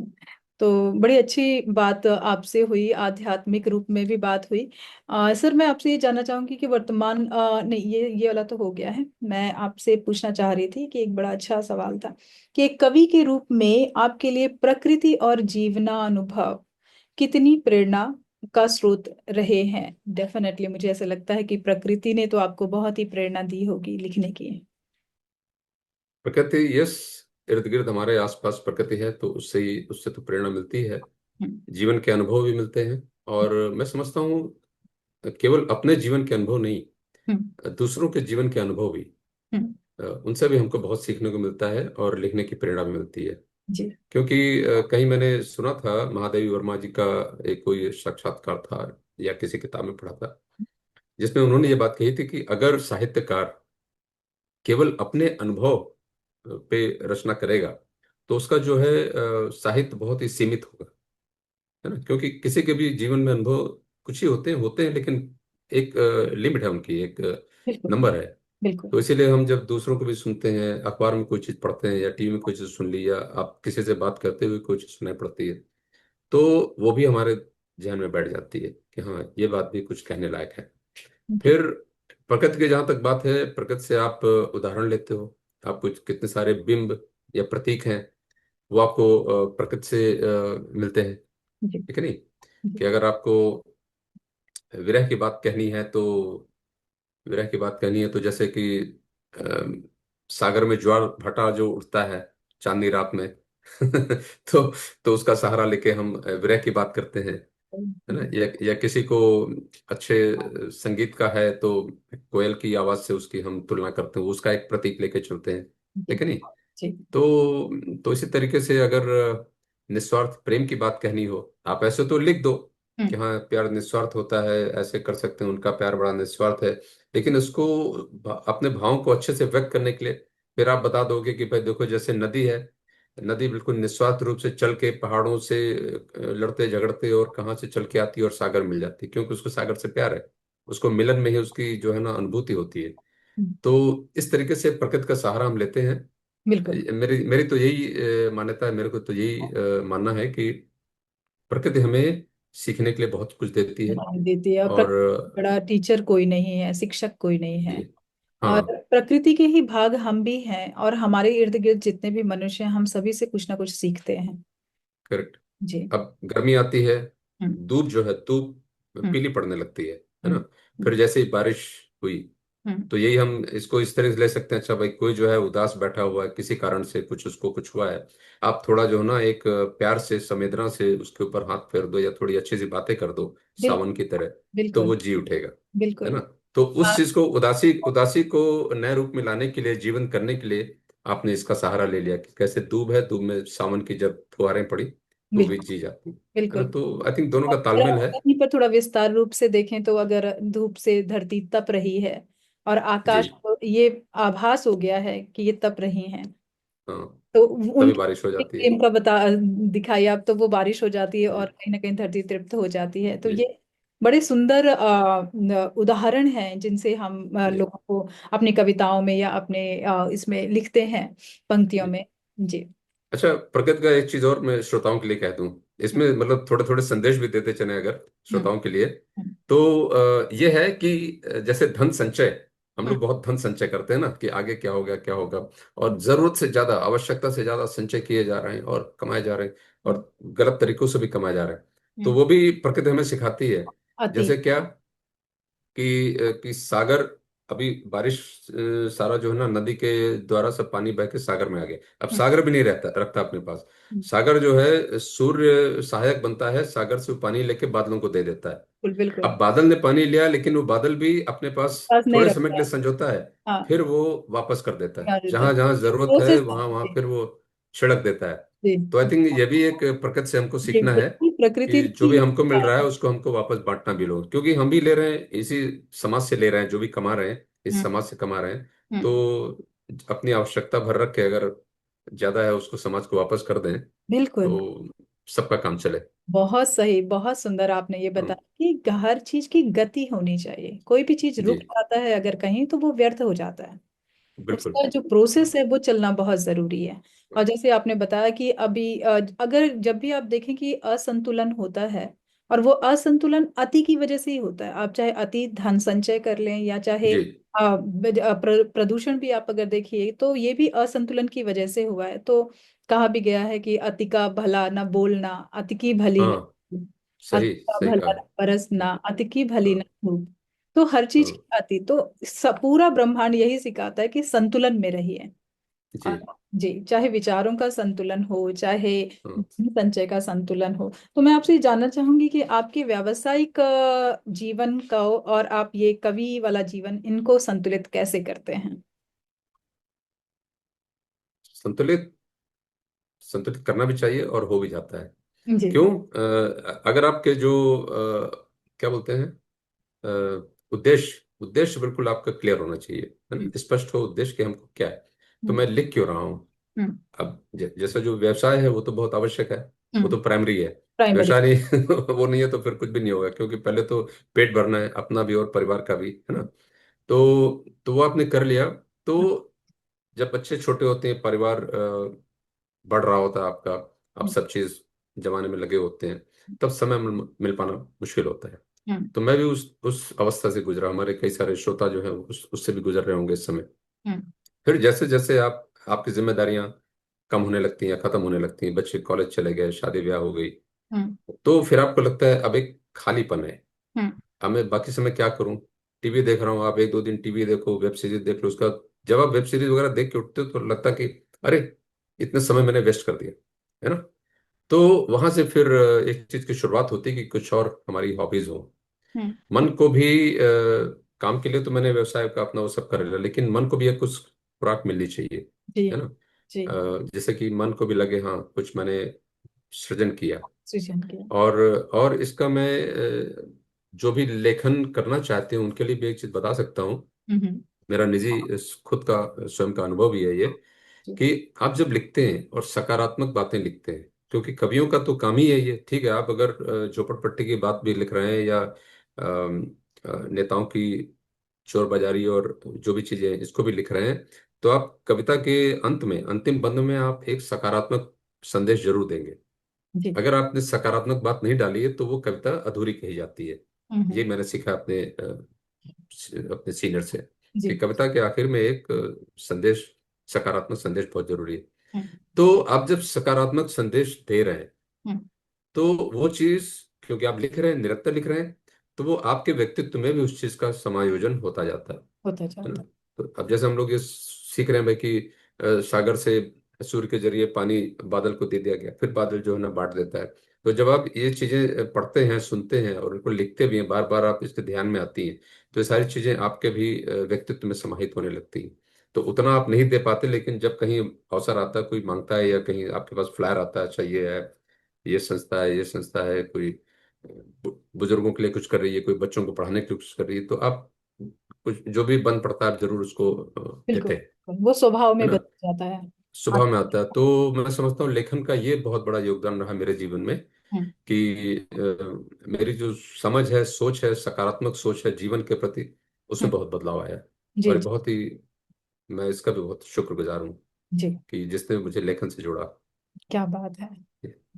तो बड़ी अच्छी बात आपसे हुई, आध्यात्मिक रूप में भी बात हुई। सर, मैं आपसे ये जानना चाहूंगी कि वर्तमान नहीं, ये वाला तो हो गया है। मैं आपसे पूछना चाह रही थी कि एक बड़ा अच्छा सवाल था कि एक कवि के रूप में आपके लिए प्रकृति और जीवना अनुभव कितनी प्रेरणा का स्रोत रहे हैं। डेफिनेटली मुझे ऐसा लगता है कि प्रकृति ने तो आपको बहुत ही प्रेरणा दी होगी लिखने की। प्रकृति, यस। इर्द गिर्द हमारे आसपास प्रकृति है तो उससे तो प्रेरणा मिलती है। हम्म। जीवन के अनुभव भी मिलते हैं। और मैं समझता हूँ केवल अपने जीवन के अनुभव नहीं, हम्म। दूसरों के जीवन के अनुभव भी, हम्म। उनसे भी हमको बहुत सीखने को मिलता है और लिखने की प्रेरणा भी मिलती है। जी। क्योंकि कहीं मैंने सुना था, महादेवी वर्मा जी का एक कोई साक्षात्कार था या किसी किताब में पढ़ा था, जिसमें उन्होंने ये बात कही थी कि अगर साहित्यकार केवल अपने अनुभव पे रचना करेगा तो उसका जो है साहित्य बहुत ही सीमित होगा, है ना। क्योंकि किसी के भी जीवन में अनुभव कुछ ही होते हैं, लेकिन एक लिमिट है उनकी, एक बिल्कुल। नंबर है। बिल्कुल। तो इसीलिए हम जब दूसरों को भी सुनते हैं, अखबार में कोई चीज़ पढ़ते हैं या टीवी में कोई चीज़ सुन ली, या आप किसी से बात करते हुए कोई चीज़ सुनाई पड़ती है, तो वो भी हमारे जहन में बैठ जाती है कि हाँ, ये बात भी कुछ कहने लायक है। जी। फिर प्रकृति की जहाँ तक बात है, प्रकृति से आप उदाहरण लेते हो, आप कुछ कितने सारे बिंब या प्रतीक हैं, वो आपको प्रकृति से मिलते हैं, जी। ठीक है नहीं। जी। कि अगर आपको विरह की बात कहनी है तो, जैसे कि अम, सागर में ज्वार भाटा जो उठता है चांदनी रात में तो उसका सहारा लेके हम विरह की बात करते हैं, है ना। या किसी को अच्छे संगीत का है तो कोयल की आवाज से उसकी हम तुलना करते हैं, उसका एक प्रतीक लेके चलते हैं, जी। ठीक है नहीं। जी। तो इसी तरीके से अगर निस्वार्थ प्रेम की बात कहनी हो, आप ऐसे तो लिख दो कि हम्म। हाँ, प्यार निस्वार्थ होता है, ऐसे कर सकते हैं, उनका प्यार बड़ा निस्वार्थ है। लेकिन उसको अपने भावों को अच्छे से व्यक्त करने के लिए फिर आप बता दोगे कि भाई देखो, जैसे नदी है, नदी बिल्कुल निस्वार्थ रूप से चल के पहाड़ों से लड़ते झगड़ते और कहाँ से चल के आती है और सागर मिल जाती है, क्योंकि उसको सागर से प्यार है। उसको मिलन में ही उसकी जो है ना अनुभूति होती है। हम्म। तो इस तरीके से प्रकृति का सहारा हम लेते हैं। बिल्कुल। मेरी मेरी तो यही मान्यता है, मेरे को तो यही मानना है कि प्रकृति हमें सीखने के लिए बहुत कुछ देती है। ज्ञान देती है, और और बड़ा टीचर कोई नहीं है, शिक्षक कोई नहीं जी है। और हाँ, प्रकृति के ही भाग हम भी हैं, और हमारे इर्द गिर्द जितने भी मनुष्य हैं, हम सभी से कुछ ना कुछ सीखते हैं। करेक्ट। जी। अब गर्मी आती है, हम्म। धूप हम्म। पीली पड़ने लगती है हम्म। ना। फिर जैसे ही बारिश हुई, हम्म। तो यही हम इसको इस तरह से ले सकते हैं। अच्छा भाई, कोई जो है उदास बैठा हुआ है, किसी कारण से कुछ उसको कुछ हुआ है, आप थोड़ा जो है ना एक प्यार से संवेदना से उसके ऊपर हाथ फेर दो या थोड़ी अच्छी सी बातें कर दो बिल्कुल। सावन की तरह, तो बिल्कुल। वो जी उठेगा, है बिल्कुल। ना। तो उस हाँ। चीज को, उदासी उदासी को नए रूप में लाने के लिए, जीवन करने के लिए आपने इसका सहारा ले लिया कि कैसे दूब है, दूब में सावन की जब फुहारें पड़ी तो भी बिल्कुल। जी जाती है ना। बिल्कुल। तो आई थिंक दोनों का अगर तालमेल हम है। कहीं पर थोड़ा विस्तार रूप से देखें तो अगर धूप से धरती तप रही है और जी आकाश को ये आभास हो गया है कि ये तप रही हैं, हाँ, तो तभी उनके बारिश हो जाती है। प्रेम का बता दिखाई आप, तो वो बारिश हो जाती है और जी कहीं ना कहीं धरती तृप्त हो जाती है। तो जी ये बड़े सुंदर उदाहरण हैं जिनसे हम जी लोगों को अपनी कविताओं में या अपने इसमें लिखते हैं, पंक्तियों जी। में। जी। अच्छा, प्रकृति का एक चीज और मैं श्रोताओं के लिए कह दूं, हम्म। इसमें मतलब थोड़े थोड़े संदेश भी देते चले अगर हम्म। श्रोताओं के लिए। हम्म। तो ये है कि जैसे धन संचय, हम हम्म। लोग बहुत धन संचय करते हैं ना कि आगे क्या होगा क्या होगा, और जरूरत से ज्यादा, आवश्यकता से ज्यादा संचय किए जा रहे हैं और कमाए जा रहे हैं, हम्म। और गलत तरीकों से भी कमाए जा रहे हैं। तो हम्म। वो भी प्रकृति हमें सिखाती है। अति। जैसे क्या कि सागर, अभी बारिश सारा जो है ना नदी के द्वारा सब पानी बह के सागर में आ गया। अब हम्म। सागर भी नहीं रहता रखता अपने पास। हम्म। सागर जो है सूर्य सहायक बनता है, सागर से वो पानी लेके बादलों को दे देता है। बिल्कुल। बिल्कुल। अब बादल ने पानी लिया, लेकिन वो बादल भी अपने पास पास नहीं थोड़े समय रखता के है। लिए संजोता है, हाँ। फिर वो वापस कर देता है क्या देता है। जहां जहां जरूरत है, प्रोसेस है। वहां वहां जी। फिर वो छिड़क देता है। जी। तो आई थिंक ये भी एक प्रकृति से हमको जी, सीखना है बिल्कुल प्रकृति कि ने जो ही भी ये हमको मिल रहा है सिखाया है। उसको हमको वापस बांटना भी, लोग क्योंकि हम भी ले रहे हैं, इसी समाज से ले रहे हैं, जो भी कमा रहे हैं इस हम्म। समाज से कमा रहे हैं। हम्म। तो अपनी आवश्यकता भर रख के अगर ज्यादा है उसको समाज को वापस कर दें बिल्कुल। तो सबका काम चले। बहुत सही, बहुत सुंदर आपने ये हाँ, बताया कि हर चीज की गति होनी चाहिए। कोई भी चीज जी रुक जाता है अगर कहीं, तो वो व्यर्थ हो जाता है। बिल्कुल। उसका जो प्रोसेस है वो चलना बहुत जरूरी है। और जैसे आपने बताया कि अभी अगर जब भी आप देखें कि असंतुलन होता है, और वो असंतुलन अति की वजह से ही होता है। आप चाहे अति धन संचय कर लें या चाहे जी। प्रदूषण भी आप अगर देखिए तो ये भी असंतुलन की वजह से हुआ है। तो कहा भी गया है कि अति का भला न बोलना, अति की भली न हाँ, अति सही का सही भला कहा। न बरसना, अति की भली न हाँ। धूप। तो हर चीज हाँ। की अति तो पूरा ब्रह्मांड यही सिखाता है कि संतुलन में रहिए। जी। और जी, चाहे विचारों का संतुलन हो, चाहे हाँ। धन संचय का संतुलन हो। तो मैं आपसे ये जानना चाहूंगी कि आपके व्यावसायिक जीवन का और आप ये कवि वाला जीवन, इनको संतुलित कैसे करते हैं? संतुलित संतुलित करना भी चाहिए और हो भी जाता है। जी। क्यों? अगर आपके जो क्या बोलते हैं, उद्देश्य उद्देश्य बिल्कुल आपका क्लियर होना चाहिए, है हम्म। ना, स्पष्ट हो उद्देश्य कि हमको क्या है। तो हम्म। मैं लिख क्यों रहा हूँ? हम्म। अब जैसा जो व्यवसाय है वो तो बहुत आवश्यक है, वो तो प्राइमरी है। प्राइमरी। व्यवसाय नहीं वो नहीं है तो फिर कुछ भी नहीं होगा, क्योंकि पहले तो पेट भरना है अपना भी और परिवार का भी, है ना। तो वो आपने कर लिया। तो जब बच्चे छोटे होते हैं, परिवार बढ़ रहा होता है आपका, आप सब चीज जमाने में लगे होते हैं, तब समय मिल पाना मुश्किल होता है। तो मैं भी उस अवस्था से गुजरा, हमारे कई सारे श्रोता जो हैं उससे भी गुजर रहे होंगे इस समय। फिर जैसे जैसे आपकी जिम्मेदारियां कम होने लगती हैं, खत्म होने लगती हैं, बच्चे कॉलेज चले गए, शादी ब्याह हो गई, तो फिर आपको लगता है अब एक खालीपन है। अब मैं बाकी समय क्या करूं? टीवी देख रहा हूँ, आप एक दो दिन टीवी देखो, वेब सीरीज देख लो, उसका जब आप वेब सीरीज वगैरह देख के उठते हो तो लगता कि अरे, इतने समय मैंने वेस्ट कर दिया, है ना। तो वहां से फिर एक चीज की शुरुआत होती है कि कुछ और हमारी हॉबीज हो। मन को भी काम के लिए तो मैंने व्यवसाय का अपना वो सब कर लिया, लेकिन मन को भी एक कुछ खुराक मिलनी चाहिए, जी। है ना। जी। जैसे कि मन को भी लगे हाँ कुछ मैंने सृजन किया। सृजन किया। और इसका मैं जो भी लेखन करना चाहते हैं उनके लिए भी एक चीज बता सकता हूँ। हम्म। मेरा निजी खुद का स्वयं का अनुभव भी है ये, जी। कि आप जब लिखते हैं और सकारात्मक बातें लिखते हैं, क्योंकि कवियों का तो काम ही है ये। ठीक है, आप अगर झोपड़पट्टी की बात भी लिख रहे हैं या नेताओं की चोर बाजारी और जो भी चीजें हैं इसको भी लिख रहे हैं, तो आप कविता के अंत में, अंतिम बंद में आप एक सकारात्मक संदेश जरूर देंगे। जी। अगर आपने सकारात्मक बात नहीं डाली है तो वो कविता अधूरी कही जाती है। हम्म। ये मैंने सीखा अपने सीनियर से, कि जी। कविता के आखिर में एक संदेश, सकारात्मक संदेश बहुत जरूरी है। हम्म। तो आप जब सकारात्मक संदेश दे रहे हैं, हम्म। तो वो चीज, क्योंकि आप लिख रहे हैं, निरंतर लिख रहे हैं, तो वो आपके व्यक्तित्व में भी उस चीज का समायोजन होता जाता होता है ना। जाता। तो अब जैसे हम लोग ये सीख रहे हैं भाई कि सागर से सूर्य के जरिए पानी बादल को दे दिया गया, फिर बादल जो है ना बांट देता है। तो जब आप ये चीजें पढ़ते हैं, सुनते हैं और उनको लिखते भी हैं, बार बार आप इसके ध्यान में आती हैं, तो ये सारी चीजें आपके भी व्यक्तित्व में समाहित होने लगती हैं। तो उतना आप नहीं दे पाते, लेकिन जब कहीं अवसर आता है, कोई मांगता है या कहीं आपके पास फ्लायर आता है, अच्छा ये है, ये संस्था है, ये संस्था है, कोई बुजुर्गों के लिए कुछ कर रही है, कोई बच्चों को पढ़ाने के लिए कुछ कर रही है, तो आप कुछ जो भी बन पड़ता है आप जरूर उसको बिल्कुल देते हैं, बिल्कुल। वो स्वभाव है में ना। बदल जाता है। स्वभाव आप। में आता है। तो मैं समझता हूँ लेखन का ये बहुत बड़ा योगदान रहा मेरे जीवन में, हम्म। कि मेरी जो समझ है, सोच है, सकारात्मक सोच है जीवन के प्रति, उसमें हम्म। बहुत बदलाव आया है। जी। और ये जी। बहुत ही, मैं इसका भी बहुत शुक्रगुजार हूँ जी। कि जिसने मुझे लेखन से जोड़ा। क्या बात है।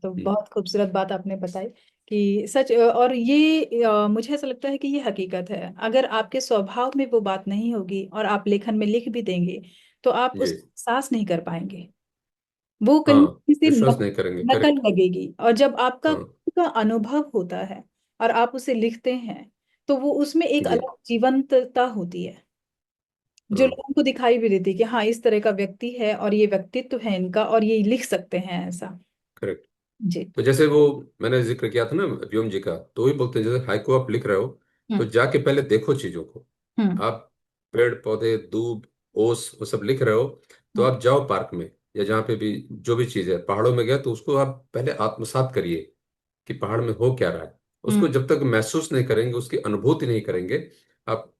तो हम्म। बहुत खूबसूरत बात आपने बताई कि सच, और ये मुझे ऐसा लगता है कि ये हकीकत है। अगर आपके स्वभाव में वो बात नहीं होगी और आप लेखन में लिख भी देंगे तो आप जी। उस एहसास नहीं कर पाएंगे। वो हाँ, कहीं किसी से विश्वास नहीं करेंगे, नकल करेक्ट। लगेगी। और जब आपका हाँ। खुद का अनुभव होता है और आप उसे लिखते हैं तो वो उसमें एक जी। अलग जीवंतता होती है, जो हाँ, लोगों को दिखाई भी देती है कि हाँ, इस तरह का व्यक्ति है और ये व्यक्तित्व है इनका और ये लिख सकते हैं ऐसा। करेक्ट। जी। तो जैसे वो मैंने जिक्र किया था ना व्योम जी का, तो वही बोलते हैं जैसे हाइकु आप लिख रहे हो, तो हम्म। जाके पहले देखो चीजों को। हम्म। आप पेड़ पौधे, दूब, ओस, वो सब लिख रहे हो, तो हम्म। आप जाओ पार्क में या जहाँ पे भी जो भी चीज है, पहाड़ों में गए तो उसको आप पहले आत्मसात करिए कि पहाड़ में हो क्या रहा है। हम्म। उसको जब तक महसूस नहीं करेंगे, उसकी अनुभूति नहीं करेंगे, आप,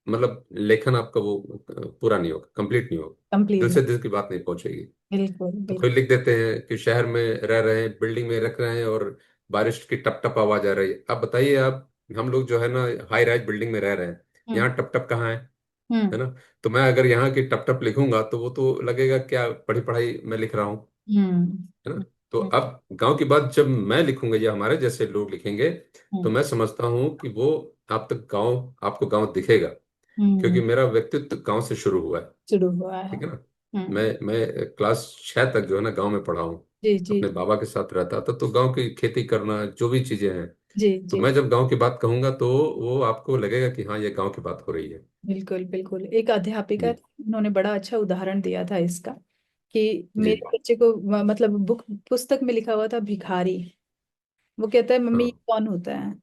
मतलब लेखन आपका वो पूरा नहीं होगा, कंप्लीट नहीं होगा, कंप्लीट दिल नहीं। से दिल की बात नहीं पहुंचेगी। बिल्कुल तो बिल्कुल। कोई लिख देते हैं कि शहर में रह रहे हैं, बिल्डिंग में रख रहे हैं और बारिश की टप टप आवाज आ रही है। आप बताइए, आप, हम लोग जो है ना हाई राइज बिल्डिंग में रह रहे हैं, हम्म। यहाँ टप टप कहाँ है? है हम्म। ना। तो मैं अगर यहाँ की टप टप लिखूंगा तो वो तो लगेगा क्या पढ़ी पढ़ाई मैं लिख रहा हूँ, हम्म। है ना। हम्म। तो हम्म। अब गांव की बात जब मैं लिखूंगा या हमारे जैसे लोग लिखेंगे, तो हम्म। मैं समझता हूँ कि वो आप तक गांव, आपको गांव दिखेगा, क्योंकि हम्म। मेरा व्यक्तित्व गांव से शुरू हुआ है। शुरू हुआ है। ठीक है ना। हम्म। मैं क्लास 6 तक जो है ना गांव में पढ़ा हूँ। जी जी अपने बाबा के साथ रहता था, तो गांव की खेती करना जो भी चीजें हैं, जी तो जी। मैं जब गांव की बात कहूंगा तो वो आपको लगेगा कि हाँ ये गांव की बात हो रही है। बिल्कुल बिल्कुल, एक अध्यापिका जी थी, उन्होंने बड़ा अच्छा उदाहरण दिया था इसका, कि जी। मेरे बच्चे को मतलब बुक पुस्तक में लिखा हुआ था भिखारी। वो कहता है मम्मी ये हाँ कौन होता है।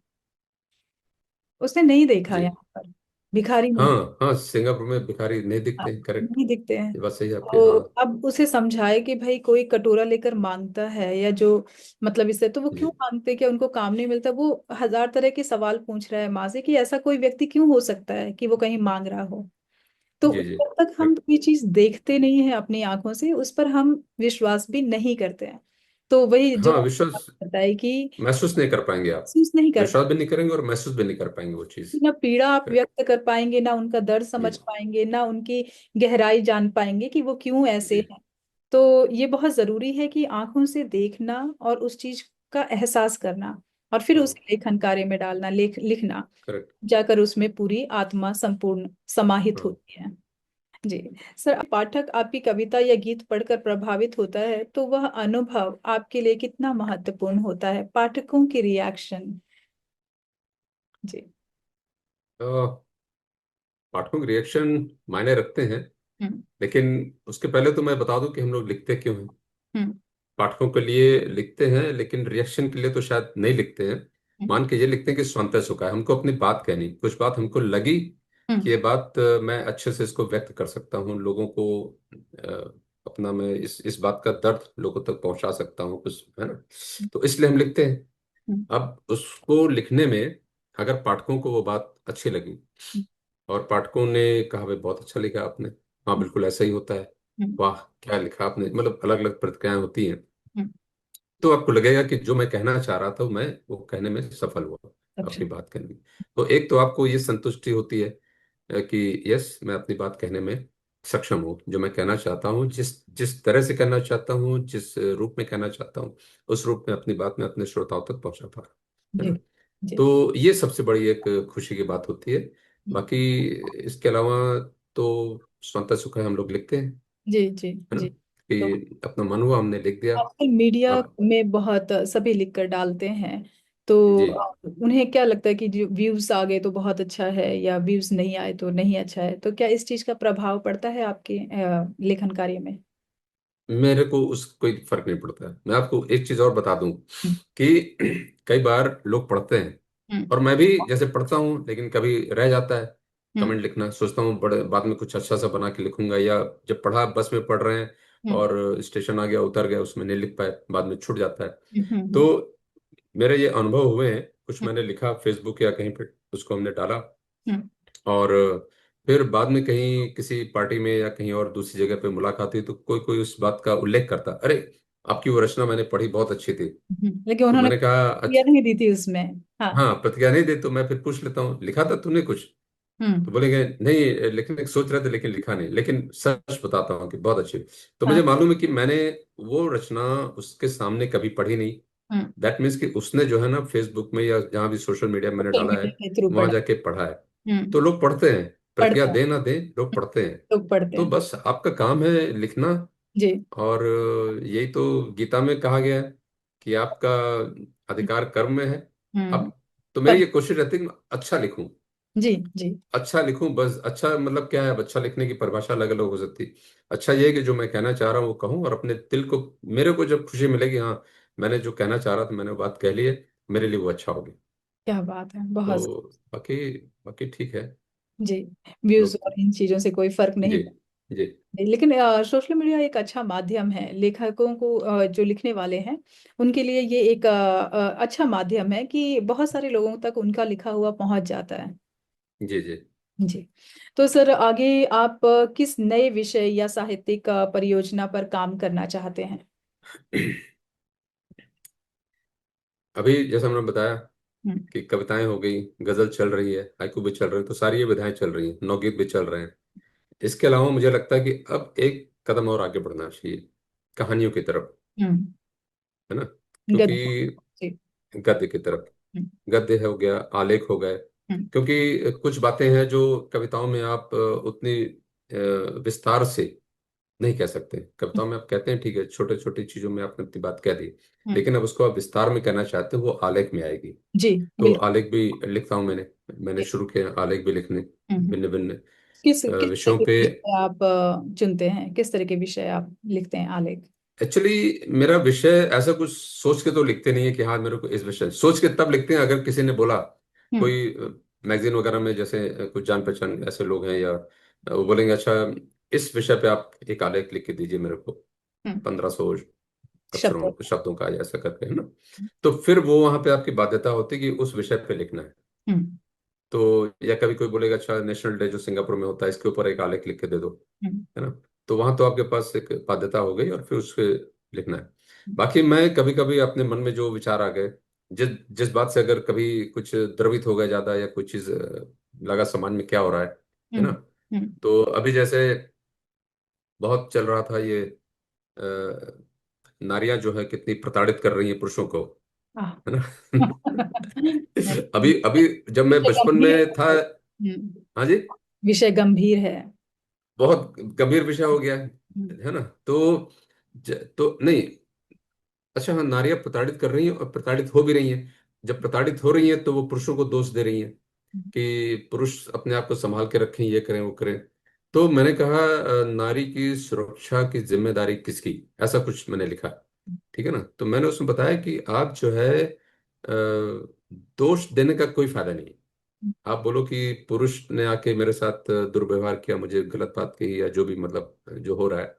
उसने नहीं देखा जी। यहाँ पर भिखारी हाँ नहीं। हाँ, सिंगापुर में भिखारी नहीं हाँ, दिखते, करेक्ट। नहीं दिखते हैं। ये बात सही है आपकी, तो हाँ। अब उसे समझाए कि भाई कोई कटोरा लेकर मांगता है या जो मतलब इससे, तो वो क्यों जी मांगते, क्या उनको काम नहीं मिलता। वो हजार तरह के सवाल पूछ रहा है माँ से कि ऐसा कोई व्यक्ति क्यों हो सकता है कि वो कहीं मांग रहा हो। तो जी जी। जब तक हम करेक्ट। ये चीज देखते नहीं है अपनी आंखों से, उस पर हम विश्वास भी नहीं करते हैं। तो वही जो हाँ, आप विश्वास बताए कि महसूस नहीं कर पाएंगे आप। महसूस नहीं कर विश्वास पाए, भी नहीं करेंगे और महसूस भी नहीं कर पाएंगे वो चीज़। ना पीड़ा आप करेक्ट। व्यक्त कर पाएंगे, ना उनका दर्द जी समझ पाएंगे, ना उनकी गहराई जान पाएंगे कि वो क्यों ऐसे जी। हैं। तो ये बहुत जरूरी है कि आंखों से देखना और उस चीज का एहसास करना, और फिर हाँ, उसे लेखन कार्य में डालना, लिखना, करेक्ट। जाकर उसमें पूरी आत्मा संपूर्ण समाहित हाँ। होती है। जी। सर, पाठक आपकी कविता या गीत पढ़कर प्रभावित होता है तो वह अनुभव आपके लिए कितना महत्वपूर्ण होता है, पाठकों की रिएक्शन। जी। तो पाठकों के रिएक्शन मायने रखते हैं, हम्म। लेकिन उसके पहले तो मैं बता दूं कि हम लोग लिखते क्यों हैं। हम्म। पाठकों के लिए लिखते हैं, लेकिन रिएक्शन के लिए तो शायद नहीं लिखते हैं। हम्म। मान के ये लिखते हैं कि स्वतः सुखा है, हमको अपनी बात कहनी, कुछ बात हमको लगी कि हम्म। ये बात मैं अच्छे से इसको व्यक्त कर सकता हूँ लोगों को, अपना मैं इस बात का दर्द लोगों तक पहुंचा सकता हूँ कुछ, है ना। तो इसलिए हम लिखते हैं। हम्म। अब उसको लिखने में अगर पाठकों को वो बात अच्छी लगी और पाठकों ने कहा भाई बहुत अच्छा लिखा आपने, हाँ बिल्कुल ऐसा ही होता है, हम्म। वाह क्या लिखा आपने, मतलब अलग अलग प्रतिक्रियाएं होती हैं, हम्म। तो आपको लगेगा कि जो मैं कहना चाह रहा था मैं वो कहने में सफल हुआ, अच्छा। अपनी बात कहने में। तो एक तो आपको ये संतुष्टि होती है कि यस मैं अपनी बात कहने में सक्षम हूँ, जो मैं कहना चाहता हूँ, जिस जिस तरह से कहना चाहता हूँ, जिस रूप में कहना चाहता हूँ, उस रूप में अपनी बात में अपने श्रोताओं तक पहुंचा पा रहा हूं, जी है ना। जी। तो ये सबसे बड़ी एक खुशी की बात होती है। हम्म। बाकी इसके अलावा तो स्वतः सुख है, हम लोग लिखते हैं, जी जी है ना, जी। तो कि अपना मन हुआ हमने लिख दिया। आजकल मीडिया अब में बहुत सभी लिख कर डालते हैं। तो जी, उन्हें क्या लगता है कि जो व्यूज आ गए तो बहुत अच्छा है, या व्यूज नहीं आए तो नहीं अच्छा है। तो क्या इस चीज का प्रभाव पड़ता है आपके लेखन कार्य में। मेरे को उस कोई फर्क नहीं पड़ता है। मैं आपको एक चीज और बता दूं हम्म। कि कई बार लोग पढ़ते हैं हम्म। और मैं भी जैसे पढ़ता हूँ, लेकिन कभी रह जाता है हम्म। कमेंट लिखना, सोचता हूँ बड़े बाद में कुछ अच्छा सा बना के लिखूंगा, या जब पढ़ा बस में पढ़ रहे हैं हम्म। और स्टेशन आ गया उतर गया उसमें नहीं लिख पाए, बाद में छूट जाता है। हम्म। तो मेरे ये अनुभव हुए हैं, कुछ हम्म। मैंने लिखा फेसबुक या कहीं पे उसको हमने डाला, हम्म। और फिर बाद में कहीं किसी पार्टी में या कहीं और दूसरी जगह पे मुलाकात हुई तो कोई कोई उस बात का उल्लेख करता, अरे आपकी वो रचना मैंने पढ़ी बहुत अच्छी थी। लेकिन तो उन्होंने मैंने कहा प्रतिक्रिया अच्छा, नहीं दी थी उसमें। हाँ। हाँ प्रतिक्रिया नहीं दे, तो मैं फिर पूछ लेता हूँ लिखा था तूने कुछ, तो हम्म। बोलेंगे नहीं लिखने की सोच रहे थे लेकिन लिखा नहीं, लेकिन सच बताता हूँ कि बहुत अच्छी। तो मुझे हाँ। मालूम है कि मैंने वो रचना उसके सामने कभी पढ़ी नहीं। हम्म। दैट मीन्स कि उसने जो है ना फेसबुक में या जहाँ भी सोशल मीडिया मैंने सोशल डाला है मीडिया के थ्रू वहां पढ़ा। जाके पढ़ा है। हम्म। तो लोग पढ़ते हैं, प्रतिक्रिया पढ़ते हैं। दे ना दे, लोग पढ़ते हैं। लोग पढ़ते तो हैं। बस आपका काम है लिखना। जी। और यही तो गीता में कहा गया है कि आपका अधिकार कर्म में है। हम्म। अब तो मेरी पर ये कोशिश रहती है कि मैं अच्छा लिखूं, जी जी। अच्छा लिखूं, बस अच्छा मतलब क्या है, अब अच्छा लिखने की परिभाषा अलग अलग हो सकती है। अच्छा ये है कि जो मैं कहना चाह रहा हूँ वो कहूँ, और अपने दिल को, मेरे को जब खुशी मिलेगी हाँ मैंने जो कहना चाह रहा था मैंने वो बात कह ली है, मेरे लिए वो अच्छा होगी। क्या बात है, बहुत। तो बाकी बाकी ठीक है। जी। व्यूज लोग और इन चीजों से कोई फर्क नहीं जी पड़ता। जी लेकिन सोशल मीडिया एक अच्छा माध्यम है लेखकों को, जो लिखने वाले हैं उनके लिए ये एक अच्छा माध्यम है कि बहुत सारे लोगों तक उनका लिखा हुआ पहुंच जाता है। जी जी। जी। तो सर, आगे आप किस नए विषय या साहित्यिक परियोजना पर काम करना चाहते हैं। अभी जैसा मैंने बताया हम्म। कि कविताएं हो गई, गजल चल रही है, हाइकू भी चल रहे हैं, तो सारी ये विधाएं चल रही हैं, नवगीत भी चल रहे हैं। इसके अलावा मुझे लगता है कि अब एक कदम और आगे बढ़ना चाहिए, कहानियों की तरफ, हम्म। है ना? क्योंकि गद्य। जी। गद्य की तरफ, हम्म। गद्य हो गया, आलेख हो गए। हम्म। क्योंकि कुछ बातें हैं जो कविताओं में आप उतनी विस्तार से नहीं कह सकते। कविताओं में आप कहते हैं ठीक है, छोटे छोटी चीजों में आपने अपनी बात कह दी, हम्म। लेकिन अब उसको आप विस्तार में कहना चाहते हो, वो आलेख में आएगी। जी तो बिल्कुल। आलेख भी लिखता हूँ मैंने। मैंने जी। शुरू किया आलेख भी लिखने, हम्म। भिन्न भिन्न किस किस तरह विषयों के पे। विषय आप चुनते हैं, किस तरह के विषय आप लिखते हैं आलेख? एक्चुअली मेरा विषय ऐसा कुछ सोच के तो लिखते नहीं है कि हाँ मेरे को इस विषय, सोच के तब लिखते हैं अगर किसी ने बोला, हम्म। कोई मैगजीन वगैरह में जैसे कुछ जान पहचान ऐसे लोग हैं, या वो बोलेंगे अच्छा इस विषय पे आप एक आलेख लिख के दीजिए मेरे को, हम्म। 1500 शब्दों। अक्षरों शब्दों का, या ऐसा करके, है ना? तो फिर वो वहां पे आपकी बाध्यता होती है कि उस विषय पे लिखना है। हम्म। तो या कभी कोई बोलेगा अच्छा नेशनल डे जो सिंगापुर में होता है, इसके ऊपर एक आलेख लिख के दे दो, हम्म। है ना? तो वहां तो आपके पास एक बाध्यता हो गई, और फिर उस पे लिखना है। बाकी मैं कभी कभी अपने मन में जो विचार आ गए, जिस जिस बात से अगर कभी कुछ द्रवित हो गया ज्यादा, या कोई चीज लगा समाज में क्या हो रहा है ना? हम्म। हम्म। तो अभी जैसे बहुत चल रहा था ये, नारियां जो है कितनी प्रताड़ित कर रही हैं पुरुषों को, आह। है ना? नहीं, अभी अभी जब मैं विषय बचपन गंभीर में था। है। हम्म। हाँ जी। विषय गंभीर है। बहुत गंभीर विषय हो गया है ना? तो नहीं, अच्छा हाँ, नारियां प्रताड़ित कर रही हैं और प्रताड़ित हो भी रही हैं। जब प्रताड़ित हो रही हैं तो वो पुरुषों को दोष दे रही हैं कि पुरुष अपने आप को संभाल के रखें, ये करें वो करें। तो मैंने कहा नारी की सुरक्षा की जिम्मेदारी किसकी, ऐसा कुछ मैंने लिखा। ठीक है ना? तो मैंने उसमें बताया कि आप जो है दोष देने का कोई फायदा नहीं। आप बोलो कि पुरुष ने आके मेरे साथ दुर्व्यवहार किया, मुझे गलत बात कही, या जो भी मतलब जो हो रहा है।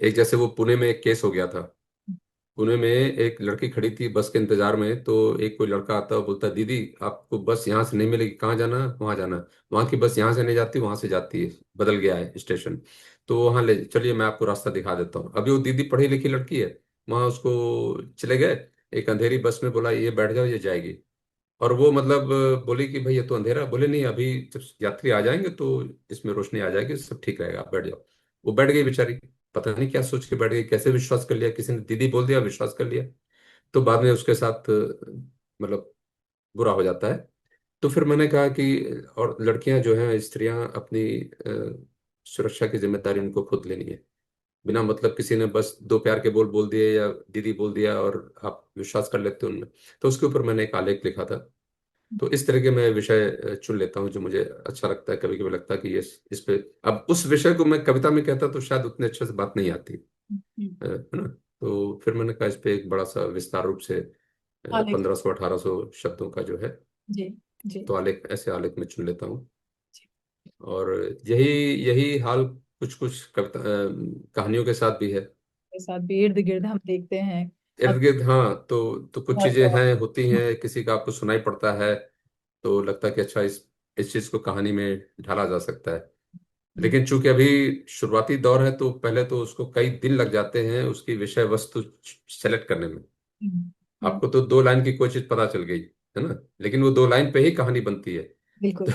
एक जैसे वो पुणे में एक केस हो गया था। पुणे में एक लड़की खड़ी थी बस के इंतजार में, तो एक कोई लड़का आता है, बोलता दीदी आपको बस यहाँ से नहीं मिलेगी, कहाँ जाना है? वहाँ जाना है। वहाँ की बस यहाँ से नहीं जाती, वहाँ से जाती है, बदल गया है स्टेशन। तो वहाँ ले चलिए, मैं आपको रास्ता दिखा देता हूँ। अभी वो दीदी पढ़ी लिखी लड़की है, वहाँ उसको चले गए, एक अंधेरी बस में बोला ये बैठ जाओ, ये जाएगी। और वो मतलब बोली कि भाई ये तो अंधेरा है। बोले नहीं, अभी जब यात्री आ जाएंगे तो इसमें रोशनी आ जाएगी, सब ठीक रहेगा, आप बैठ जाओ। वो बैठ गई बेचारी, पता नहीं क्या सोच के बैठ गई, कैसे विश्वास कर लिया, किसी ने दीदी बोल दिया, विश्वास कर लिया। तो बाद में उसके साथ मतलब बुरा हो जाता है। तो फिर मैंने कहा कि और लड़कियां जो हैं, स्त्रियां अपनी सुरक्षा की जिम्मेदारी उनको खुद लेनी है। बिना मतलब किसी ने बस दो प्यार के बोल बोल दिए, या दीदी बोल दिया, और आप विश्वास कर लेते हो उनमें। तो उसके ऊपर मैंने एक आलेख लिखा था। तो इस तरह के मैं विषय चुन लेता हूँ जो मुझे अच्छा लगता है। कभी कभी लगता है कि ये इस पे, अब उस विषय को मैं कविता में कहता तो शायद उतने अच्छे से बात नहीं आती, है ना? तो फिर मैंने कहा इस पे एक बड़ा सा विस्तार रूप से आलेख। 1500 1800 शब्दों का जो है, जी। जी। तो आलेख, ऐसे आलेख में चुन लेता हूँ। जी। और यही यही हाल कुछ कुछ कविता कहानियों के साथ भी है। के साथ भी इर्द गिर्द हम देखते हैं। इर्द अब गिर्द, हाँ। तो कुछ बहुत चीजें हैं, होती हैं, किसी का आपको सुनाई पड़ता है, तो लगता है कि अच्छा इस चीज को कहानी में ढाला जा सकता है। लेकिन चूंकि अभी शुरुआती दौर है, तो पहले तो उसको कई दिन लग जाते हैं उसकी विषय वस्तु सेलेक्ट करने में। हम्म। हम्म। आपको तो दो लाइन की कोई चीज पता चल गई, है ना? लेकिन वो दो लाइन पे ही कहानी बनती है। बिल्कुल।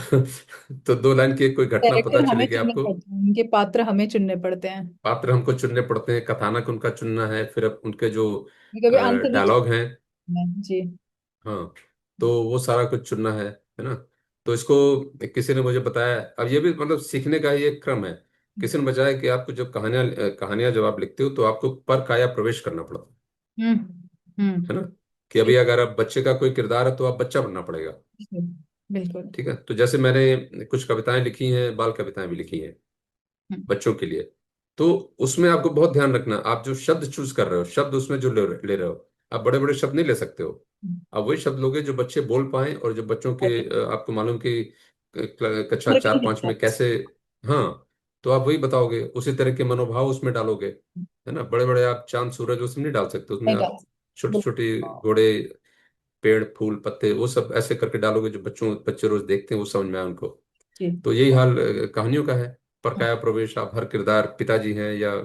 तो दो लाइन की कोई घटना पता कैरेक्टर हमें चलेगी चुनने आपको, पड़ते हैं, उनके पात्र हमें चुनने पड़ते हैं। पात्र हमको चुनने पड़ते हैं, कथानक उनका चुनना है, फिर अब उनके जो कभी कभी अंत भी डायलॉग हैं, चुनना है। जी। हाँ, तो वो सारा कुछ चुनना है ना? तो इसको किसी ने मुझे बताया, अब ये भी मतलब सीखने का ही एक क्रम है। किसी ने बताया कि आपको जब कहानियां जब आप लिखते हो, तो आपको पर काया प्रवेश करना पड़ता हम्म। है हम्म। ना? कि अभी अगर आप बच्चे का कोई किरदार है, तो आप बच्चा बनना पड़ेगा। बिल्कुल। बिल्कुल। ठीक है, तो जैसे मैंने कुछ कविताएं लिखी हैं, बाल कविताएं भी लिखी हैं हम्म। बच्चों के लिए। तो उसमें आपको बहुत ध्यान रखना, आप जो शब्द चूज कर रहे हो, शब्द उसमें जो ले रहे हो, आप बड़े बड़े शब्द नहीं ले सकते हो। आप वही शब्द लोगे जो बच्चे बोल पाए, और जो बच्चों के आपको मालूम कि कक्षा फर्क चार नहीं पांच दिखता। में कैसे, हाँ, तो आप वही बताओगे, उसी तरह के मनोभाव उसमें डालोगे, है ना? बड़े बड़े आप चांद सूरज उसमें नहीं डाल सकते, उसमें नहीं आप डाल। छोटी बिल्कुल। छोटी घोड़े, पेड़, फूल, पत्ते, वो सब ऐसे करके डालोगे जो बच्चे रोज देखते हैं, वो समझ में आए उनको। जी। तो यही हाल कहानियों का है। पर हम्म। काया प्रवेश, आप हर किरदार, पिताजी हैं या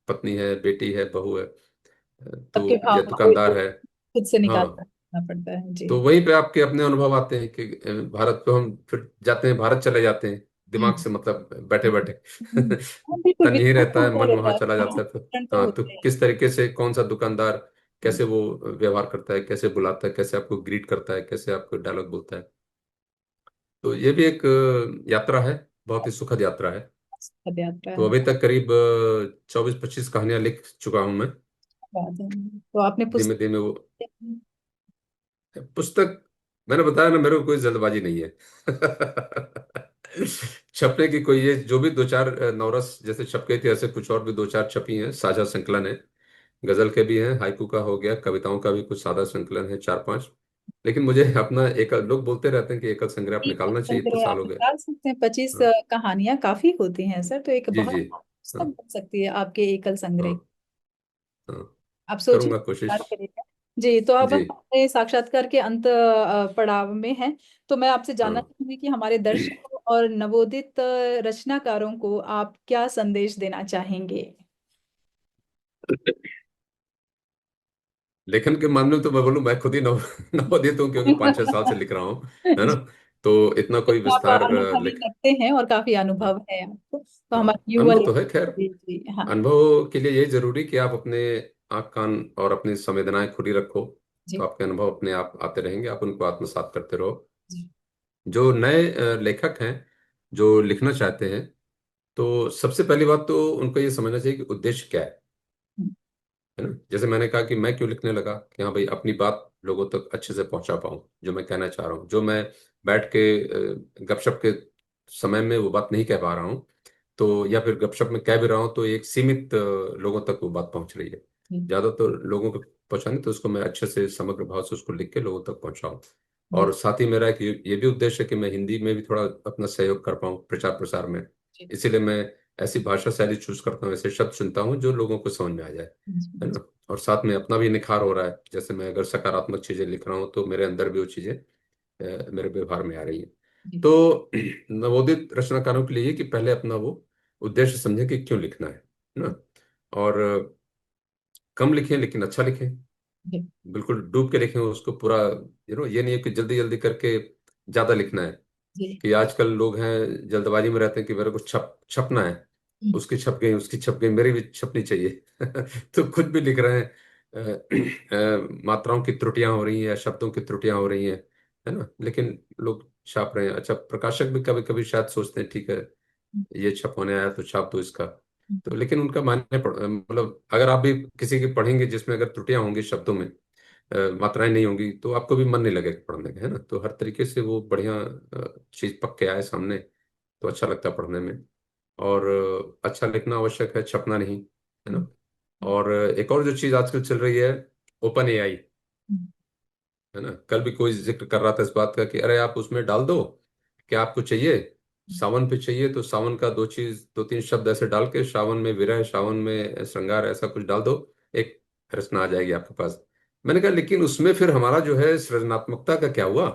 पत्नी है, बेटी है, बहू है, सबके तो भाव या को कोई दुकानदार है, खुद से हाँ, निकालता है। करना पड़ता है जी। तो वहीं पे आपके अपने अनुभव आते हैं कि भारत पे हम फिर जाते हैं, भारत चले जाते हैं दिमाग हम्म। से, मतलब बैठे बैठे हाँ, बिल्कुल तन यही विचार रहता तो है, होता मन रहता वहां है, चला जाता है। तो विचरण तो हाँ, तो होते हैं। किस तरीके से कौन सा दुकानदार हम्म। कैसे वो व्यवहार करता है, कैसे बुलाता है, कैसे आपको ग्रीट करता है, कैसे आपको डायलॉग बोलता है। तो ये भी एक यात्रा है, बहुत ही सुखद यात्रा है। पद यात्रा तो है। अभी तक करीब 24-25 कहानियां लिख चुका हूं मैं। बात है। तो आपने धीमे पुस्तक। धीमे वो पुस्तक, मैंने बताया ना, मेरे को कोई जल्दबाजी नहीं है। छपने की कोई, ये जो भी दो चार नवरस जैसे छप गई थी, ऐसे कुछ और भी दो चार छपी हैं, साझा संकलन है। गजल के भी हैं, हाइकू का हो गया, कविताओं का भी कुछ सादा संकलन है, 4-5। लेकिन मुझे अपना एकल, लोग बोलते रहते हैं कि एकल संग्रह आप एकल निकालना चाहिए, इतने संग्रह आप साल हो गए। निकाल सकते हैं, 25 हाँ। कहानियां काफी होती हैं सर, तो एक जी बहुत जी। पुस्तक हाँ। बन सकती है आपके एकल संग्रह। हाँ। हाँ। आप सोचिए करूंगा कोशिश। विचार करिएगा। जी, तो अब जी। हम अपने साक्षात्कार के अंत पड़ाव में हैं। तो मैं आपसे जानना हाँ। चाहूंगी कि हमारे दर्शकों और नवोदित रचनाकारों को आप क्या संदेश देना चाहेंगे। लेखन के मामले में तो मैं बोलूं, मैं खुद ही नवोदित हूँ, क्योंकि 5-6 साल से लिख रहा हूँ, है ना। तो इतना कोई आप विस्तार अनुभवी लिख। लगते हैं और काफी हाँ। अनुभव है आपको, तो हाँ, हमारे युवा अनुभव तो है खैर। जी जी हाँ। अनुभव के लिए यही जरूरी कि आप अपने आँख कान और अपनी संवेदनाएं खुली रखो। तो जी आपके अनुभव अपने आप आते रहेंगे, आप उनको आत्मसात करते रहो। जी। जो नए लेखक हैं, जो लिखना चाहते हैं, तो सबसे पहली बात तो उनको ये समझना चाहिए कि उद्देश्य क्या है ना। जैसे मैंने कहा कि मैं क्यों लिखने लगा, कि हाँ भाई, अपनी बात लोगों तक अच्छे से पहुंचा पाऊं, जो मैं कहना चाह रहा हूँ, जो मैं बैठ के गपशप के समय में वो बात नहीं कह पा रहा हूँ, तो या फिर गपशप में कह भी रहा हूँ तो एक सीमित लोगों तक वो बात पहुंच रही है। जी ज्यादातर लोगों को पहुंचानी, तो उसको मैं अच्छे से समग्र भाव से उसको लिख के लोगों तक पहुंचाऊं। जी और साथ ही मेरा एक ये भी उद्देश्य है कि मैं हिंदी में भी थोड़ा अपना सहयोग कर पाऊं प्रचार प्रसार में। जी इसीलिए मैं ऐसी भाषा शैली चूज करता हूँ, ऐसे शब्द चुनता हूँ जो लोगों को समझ में आ जाए, है जी ना। और साथ में अपना भी निखार हो रहा है, जैसे मैं अगर सकारात्मक चीजें लिख रहा हूँ तो मेरे अंदर भी वो चीजें मेरे व्यवहार में आ रही हैं। जी तो नवोदित रचनाकारों के लिए ये कि पहले अपना वो उद्देश्य समझें कि क्यों लिखना है ना। और कम लिखें लेकिन अच्छा लिखें, जी बिल्कुल डूब के लिखें उसको पूरा। ये नहीं है कि जल्दी जल्दी करके ज्यादा लिखना है। जी। कि आजकल लोग हैं जल्दबाजी में रहते हैं कि मेरे को छपना है, हम्म। उसकी छप गई, उसकी छप गई, मेरी भी छपनी चाहिए। तो खुद भी लिख रहे हैं, मात्राओं की त्रुटियां हो रही हैं या शब्दों की त्रुटियां हो रही हैं, है ना। लेकिन लोग छाप रहे हैं। अच्छा, प्रकाशक भी कभी कभी शायद सोचते हैं ठीक है, ये छपवाने आया तो छाप दो इसका। तो लेकिन उनका मानने मतलब अगर आप भी किसी की पढ़ेंगे जिसमें अगर त्रुटियां होंगी शब्दों में, मात्राएं नहीं होंगी, तो आपको भी मन नहीं लगेगा पढ़ने का, है ना। तो हर तरीके से वो बढ़िया चीज पक के आए सामने, तो अच्छा लगता है पढ़ने में। और अच्छा लिखना आवश्यक है, छपना नहीं, है ना। और एक और जो चीज आजकल चल रही है, ओपन एआई, है ना। कल भी कोई जिक्र कर रहा था इस बात का कि अरे आप उसमें डाल दो, क्या आपको चाहिए, सावन पे चाहिए तो सावन का दो तीन शब्द ऐसे डाल के, सावन में विरह, सावन में श्रृंगार, ऐसा कुछ डाल दो, एक रचना आ जाएगी आपके पास। मैंने कहा लेकिन उसमें फिर हमारा जो है सृजनात्मकता का क्या हुआ,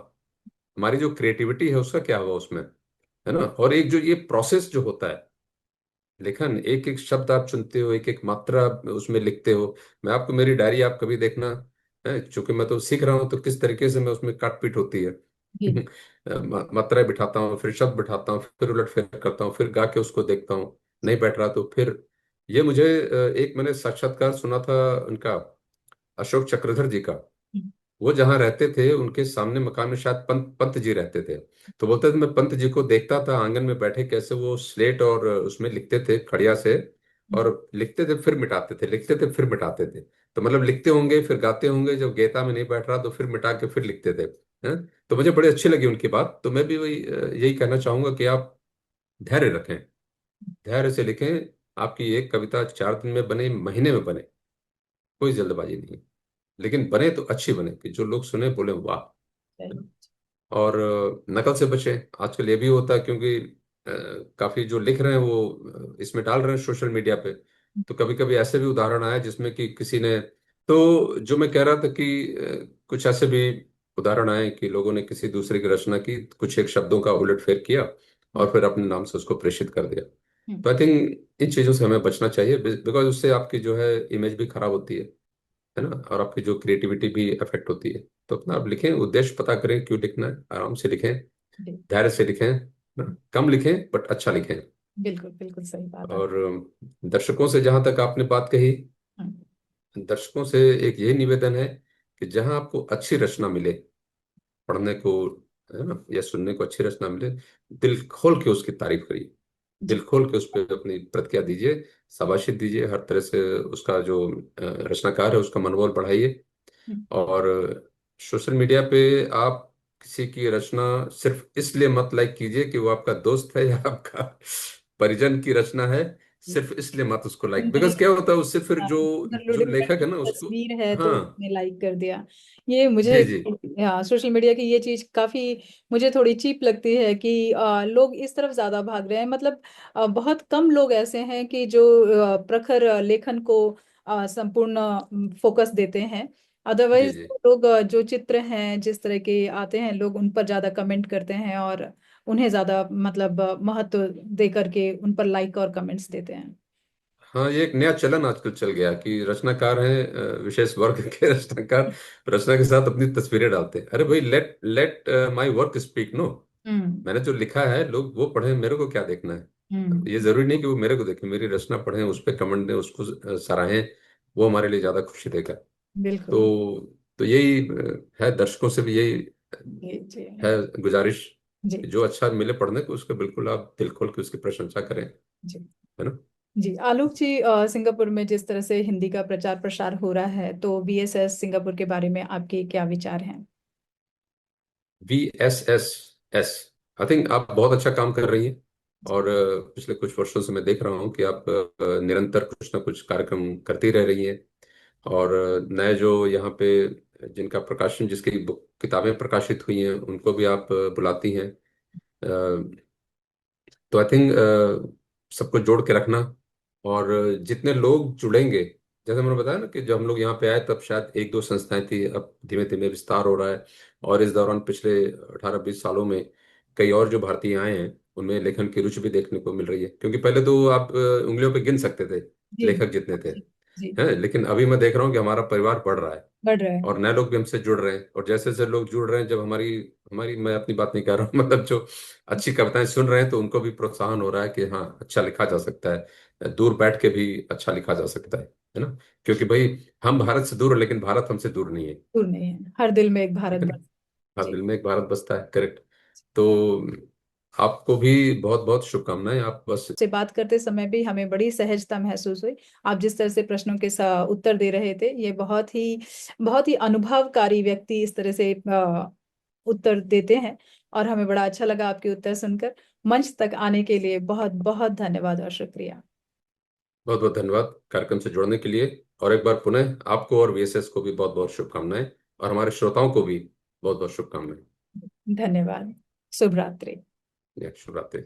हमारी जो क्रिएटिविटी है उसका क्या हुआ उसमें, है ना। और एक जो ये प्रोसेस जो होता है, लेखन, एक एक शब्द आप चुनते हो, एक एक मात्रा उसमें लिखते हो। मैं आपको मेरी डायरी आप कभी देखना, है चूंकि मैं तो सीख रहा हूँ, तो किस तरीके से मैं उसमें काट पीट होती है। जी मात्राएं बिठाता हूँ, फिर शब्द बिठाता हूँ, फिर उलट फेर करता हूँ, फिर गा के उसको देखता हूँ, नहीं बैठ रहा तो फिर। ये मुझे एक मैंने साक्षात्कार सुना था उनका, अशोक चक्रधर जी का। वो जहाँ रहते थे उनके सामने मकान में शायद पंत जी रहते थे। तो बोलते थे मैं पंत जी को देखता था आंगन में बैठे, कैसे वो स्लेट और उसमें लिखते थे खड़िया से, और लिखते थे फिर मिटाते थे, लिखते थे फिर मिटाते थे। तो मतलब लिखते होंगे फिर गाते होंगे, जब गेता में नहीं बैठ रहा तो फिर मिटा के फिर लिखते थे, हैं? तो मुझे बड़ी अच्छी लगी उनकी बात। तो मैं भी वही यही कहना चाहूंगा कि आप धैर्य रखें, धैर्य से लिखें। आपकी एक कविता 4 दिन में बने, महीने में बने, कोई जल्दबाजी नहीं है। लेकिन बने तो अच्छी बने कि जो लोग सुने बोले वाह। और नकल से बचें। आजकल ये भी होता है क्योंकि काफी जो लिख रहे हैं वो इसमें डाल रहे हैं सोशल मीडिया पे। तो कभी कभी ऐसे भी उदाहरण आए जिसमें कि किसी ने, तो जो मैं कह रहा था कि कुछ ऐसे भी उदाहरण आए कि लोगों ने किसी दूसरे की रचना की, कुछ एक शब्दों का उलटफेर किया और फिर अपने नाम से उसको प्रेषित कर दिया। तो आई थिंक इन चीजों से हमें बचना चाहिए, बिकॉज उससे आपकी जो है इमेज भी खराब होती है ना, और आपकी जो क्रिएटिविटी भी अफेक्ट होती है। तो अपना आप लिखें, उद्देश्य पता करें क्यों लिखना है, आराम से लिखें, जी। धैर्य से लिखें ना, कम लिखें बट अच्छा लिखें। बिल्कुल बिल्कुल सही बात आप। और दर्शकों से जहां तक आपने बात कही, हम्म, दर्शकों से एक यही निवेदन है कि जहां आपको अच्छी रचना मिले, पढ़ने को, है ना, या सुनने को अच्छी रचना मिले, दिल खोल के उसकी तारीफ करिए, दिल जी। खोल के उस पर अपनी प्रतिक्रिया दीजिए, शाबाशी दीजिए, हर तरह से उसका जो रचनाकार है उसका मनोबल बढ़ाइए। हम्म, और सोशल मीडिया पे आप किसी की रचना सिर्फ इसलिए मत लाइक कीजिए कि वो आपका दोस्त है या आपका परिजन की रचना है, जी। सिर्फ इसलिए मत उसको लाइक, उनकी बिकॉज क्या होता है उससे फिर जो जो लुढ़कने लेखक की है ना उसको। तस्वीर है तो हाँ। उसने लाइक कर दिया। ये मुझे, जी जी हाँ, सोशल मीडिया की ये चीज काफी मुझे थोड़ी चीप लगती है कि लोग इस तरफ ज्यादा भाग रहे हैं। मतलब बहुत कम लोग ऐसे हैं कि जो प्रखर लेखन को संपूर्ण फोकस देते हैं। जी अदरवाइज जी। लोग जो चित्र हैं जिस तरह के आते हैं, लोग उन पर ज्यादा कमेंट करते हैं और उन्हें ज्यादा मतलब महत्व दे करके उन पर लाइक और कमेंट्स देते हैं। हाँ, ये एक नया चलन आजकल चल गया कि रचनाकार हैं, विशेष वर्ग के रचनाकार रचना के साथ अपनी तस्वीरें डालते हैं। अरे भाई, let let my work speak, no. हम्म। मैंने जो लिखा है लोग वो पढ़ें, मेरे को क्या देखना है। ये हम्म। जरूरी नहीं कि वो मेरे को देखें, मेरी रचना पढ़ें, उस पर कमेंट दें, उसको सराहें, वो हमारे लिए ज्यादा खुशी देगा। बिल्कुल। तो यही है, दर्शकों से भी यही जी जी। है गुजारिश जी कि जो अच्छा मिले पढ़ने को उसको बिल्कुल आप दिल खोल के उसकी प्रशंसा करें, जी। है ना। जी आलोक जी, सिंगापुर में जिस तरह से हिंदी का प्रचार प्रसार हो रहा है, तो VSS सिंगापुर के बारे में आपके क्या विचार हैं? VSSS, आई थिंक आप बहुत अच्छा काम कर रही हैं। और पिछले कुछ वर्षों से मैं देख रहा हूँ कि आप निरंतर कुछ ना कुछ कार्यक्रम करती रह रही हैं। और नए जो यहाँ पे जिनका प्रकाशन, जिसकी बुक किताबें प्रकाशित हुई हैं, उनको भी आप बुलाती हैं। तो आई थिंक सबको जोड़ के रखना, और जितने लोग जुड़ेंगे, जैसे मैंने बताया ना कि जब हम लोग यहाँ पे आए तब शायद एक दो संस्थाएं थी, अब धीमे धीमे विस्तार हो रहा है। और इस दौरान पिछले 18-20 सालों में कई और जो भारतीय आए हैं उनमें लेखन की रुचि भी देखने को मिल रही है, क्योंकि पहले तो आप उंगलियों पे गिन सकते थे जी लेखक जितने थे, जी। जी। हैं, लेकिन अभी मैं देख रहा हूँ कि हमारा परिवार बढ़ रहा है बढ़ रहे हैं। और नए लोग भी हमसे जुड़ रहे हैं। और जैसे जैसे लोग जुड़ रहे हैं, जब हमारी हमारी मैं अपनी बात नहीं कर रहा हूँ मतलब जो अच्छी कविताएं सुन रहे हैं, तो उनको भी प्रोत्साहन हो रहा है कि हाँ, अच्छा लिखा जा सकता है, दूर बैठ के भी अच्छा लिखा जा सकता है ना। क्योंकि भाई, हम भारत से दूर है लेकिन भारत हमसे दूर नहीं है। दूर नहीं है, हर दिल में एक भारत ठीक है ना। बस। हर जी। दिल में एक भारत बसता है, करेक्ट। तो आपको भी बहुत बहुत शुभकामनाएं, आप बस। से बात करते समय भी हमें बड़ी सहजता महसूस हुई। आप जिस तरह से प्रश्नों के उत्तर दे रहे थे, ये बहुत ही अनुभवकारी व्यक्ति इस तरह से उत्तर देते हैं। और हमें बड़ा अच्छा लगा आपके उत्तर सुनकर। मंच तक आने के लिए बहुत बहुत धन्यवाद और शुक्रिया। बहुत बहुत धन्यवाद कार्यक्रम से जुड़ने के लिए। और एक बार पुनः आपको और VSS को भी बहुत बहुत शुभकामनाएं, और हमारे श्रोताओं को भी बहुत बहुत शुभकामनाएं। धन्यवाद। शुभ रात्रि। शुभ रात्रि।